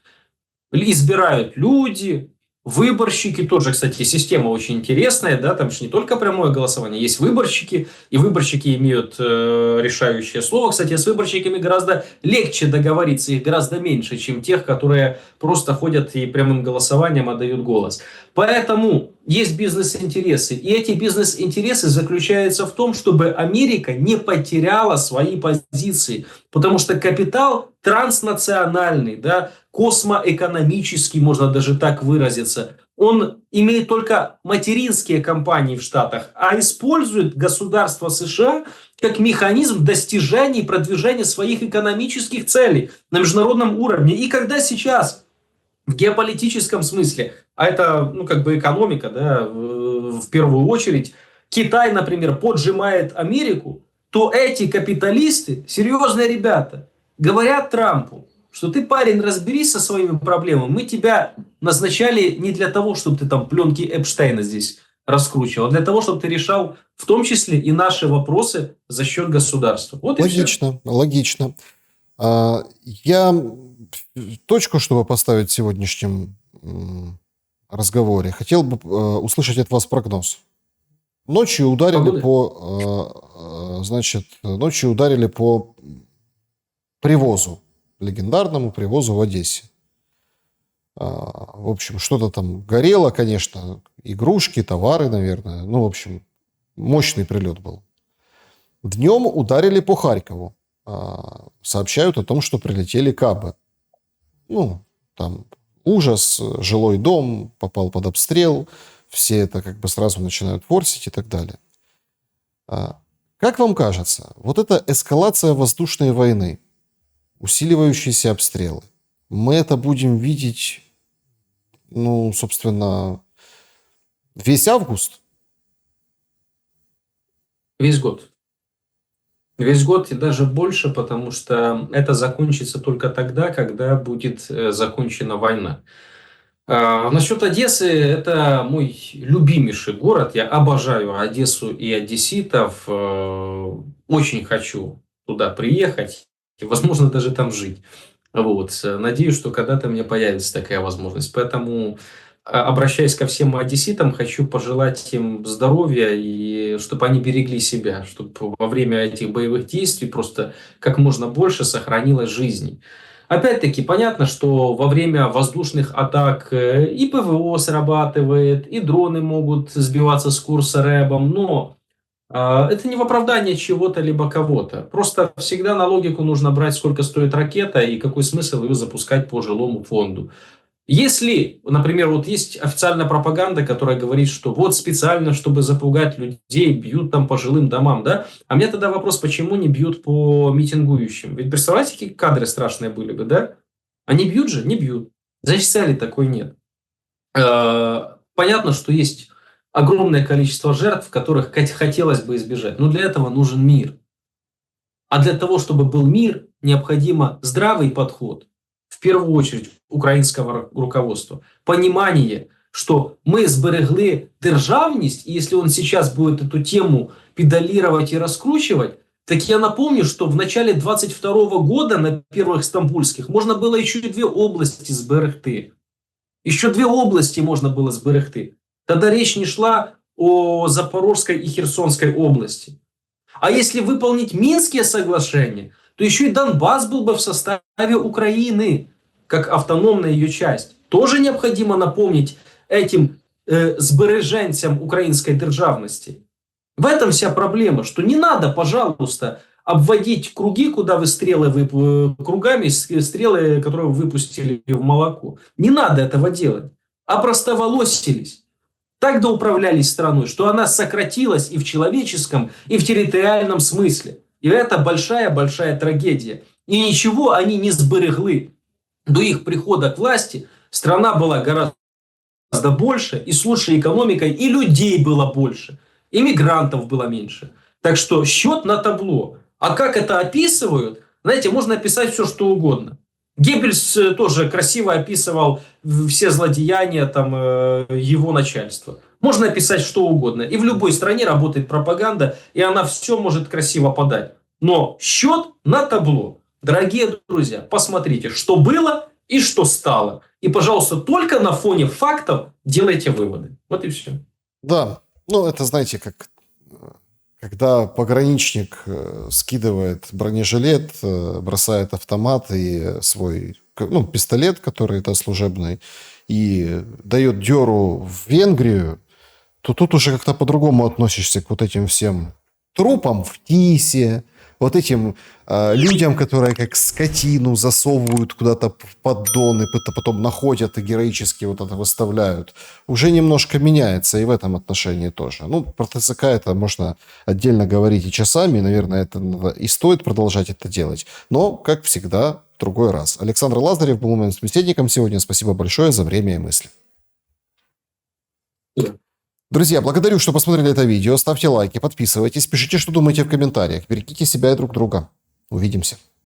Избирают люди, выборщики тоже, кстати, система очень интересная, да, там же не только прямое голосование, есть выборщики, и выборщики имеют решающее слово. Кстати, с выборщиками гораздо легче договориться, их гораздо меньше, чем тех, которые просто ходят и прямым голосованием отдают голос. Поэтому есть бизнес-интересы, и эти бизнес-интересы заключаются в том, чтобы Америка не потеряла свои позиции, потому что капитал транснациональный, да, космоэкономический, можно даже так выразиться, он имеет только материнские компании в Штатах, а использует государство США как механизм достижения и продвижения своих экономических целей на международном уровне. И когда сейчас в геополитическом смысле, а это, ну, как бы экономика, да, в первую очередь, Китай, например, поджимает Америку, то эти капиталисты, серьезные ребята, говорят Трампу, что ты, парень, разберись со своими проблемами. Мы тебя назначали не для того, чтобы ты там пленки Эпштейна здесь раскручивал, а для того, чтобы ты решал в том числе и наши вопросы за счет государства. Вот и все. Логично, логично. Я точку, чтобы поставить в сегодняшнем разговоре, хотел бы услышать от вас прогноз. Ночью ударили ночью ударили по привозу, легендарному привозу в Одессе. В общем, что-то там горело, конечно, игрушки, товары, наверное. Ну, в общем, мощный прилет был. Днем ударили по Харькову. Сообщают о том, что прилетели кабы. Ну, там ужас, жилой дом попал под обстрел, все это как бы сразу начинают форсить и так далее. Как вам кажется, вот эта эскалация воздушной войны, усиливающиеся обстрелы, мы это будем видеть, ну, собственно, весь август? Весь год. Весь год и даже больше, потому что это закончится только тогда, когда будет закончена война. Насчет Одессы, это мой любимейший город. Я обожаю Одессу и одесситов. Очень хочу туда приехать и, возможно, даже там жить. Вот. Надеюсь, что когда-то мне появится такая возможность. Поэтому, обращаясь ко всем одесситам, хочу пожелать им здоровья и чтобы они берегли себя, чтобы во время этих боевых действий просто как можно больше сохранилось жизней. Опять-таки, понятно, что во время воздушных атак и ПВО срабатывает, и дроны могут сбиваться с курса рэбом, но это не в оправдание чего-то либо кого-то. Просто всегда на логику нужно брать, сколько стоит ракета и какой смысл ее запускать по жилому фонду. Если, например, вот есть официальная пропаганда, которая говорит, что вот специально, чтобы запугать людей, бьют там по жилым домам, да? А мне тогда вопрос, почему не бьют по митингующим? Ведь представляете, какие кадры страшные были бы, да? Они бьют же? Не бьют. Значит, цели такой нет. Понятно, что есть огромное количество жертв, которых хотелось бы избежать, но для этого нужен мир. А для того, чтобы был мир, необходимо здравый подход, в первую очередь украинского руководства, понимание, что мы зберегли державність, и если он сейчас будет эту тему педалировать и раскручивать, так я напомню, что в начале 22 года на первых стамбульских можно было еще 2 области зберегти. Еще 2 области можно было зберегти. Тогда речь не шла о Запорожской и Херсонской области. А если выполнить Минские соглашения, то еще и Донбасс был бы в составе Украины, как автономная ее часть. Тоже необходимо напомнить этим збереженцям украинской державности. В этом вся проблема, что не надо, пожалуйста, обводить круги, куда вы кругами стрелы, которые вы выпустили в молоко. Не надо этого делать. Опростоволосились. Так доуправлялись страной, что она сократилась и в человеческом, и в территориальном смысле. И это большая-большая трагедия. И ничего они не сберегли. До их прихода к власти страна была гораздо больше, и с лучшей экономикой, и людей было больше, иммигрантов было меньше. Так что счет на табло. А как это описывают, знаете, можно описать все, что угодно. Геббельс тоже красиво описывал все злодеяния там, его начальства. Можно описать что угодно. И в любой стране работает пропаганда, и она все может красиво подать. Но счет на табло. Дорогие друзья, посмотрите, что было и что стало. И, пожалуйста, только на фоне фактов делайте выводы. Вот и все. Да, ну это, знаете, как когда пограничник скидывает бронежилет, бросает автомат и свой, ну, пистолет, который это служебный, и дает дёру в Венгрию, то тут уже как-то по-другому относишься к вот этим всем трупам в ТИСе, вот этим людям, которые как скотину засовывают куда-то в поддон, и потом находят и героически вот это выставляют. Уже немножко меняется и в этом отношении тоже. Ну, про ТЦК это можно отдельно говорить и часами, и, наверное, это надо, и стоит продолжать это делать. Но, как всегда, в другой раз. Александр Лазарев был моим собеседником сегодня. Спасибо большое за время и мысли. Друзья, благодарю, что посмотрели это видео. Ставьте лайки, подписывайтесь, пишите, что думаете в комментариях. Берегите себя и друг друга. Увидимся.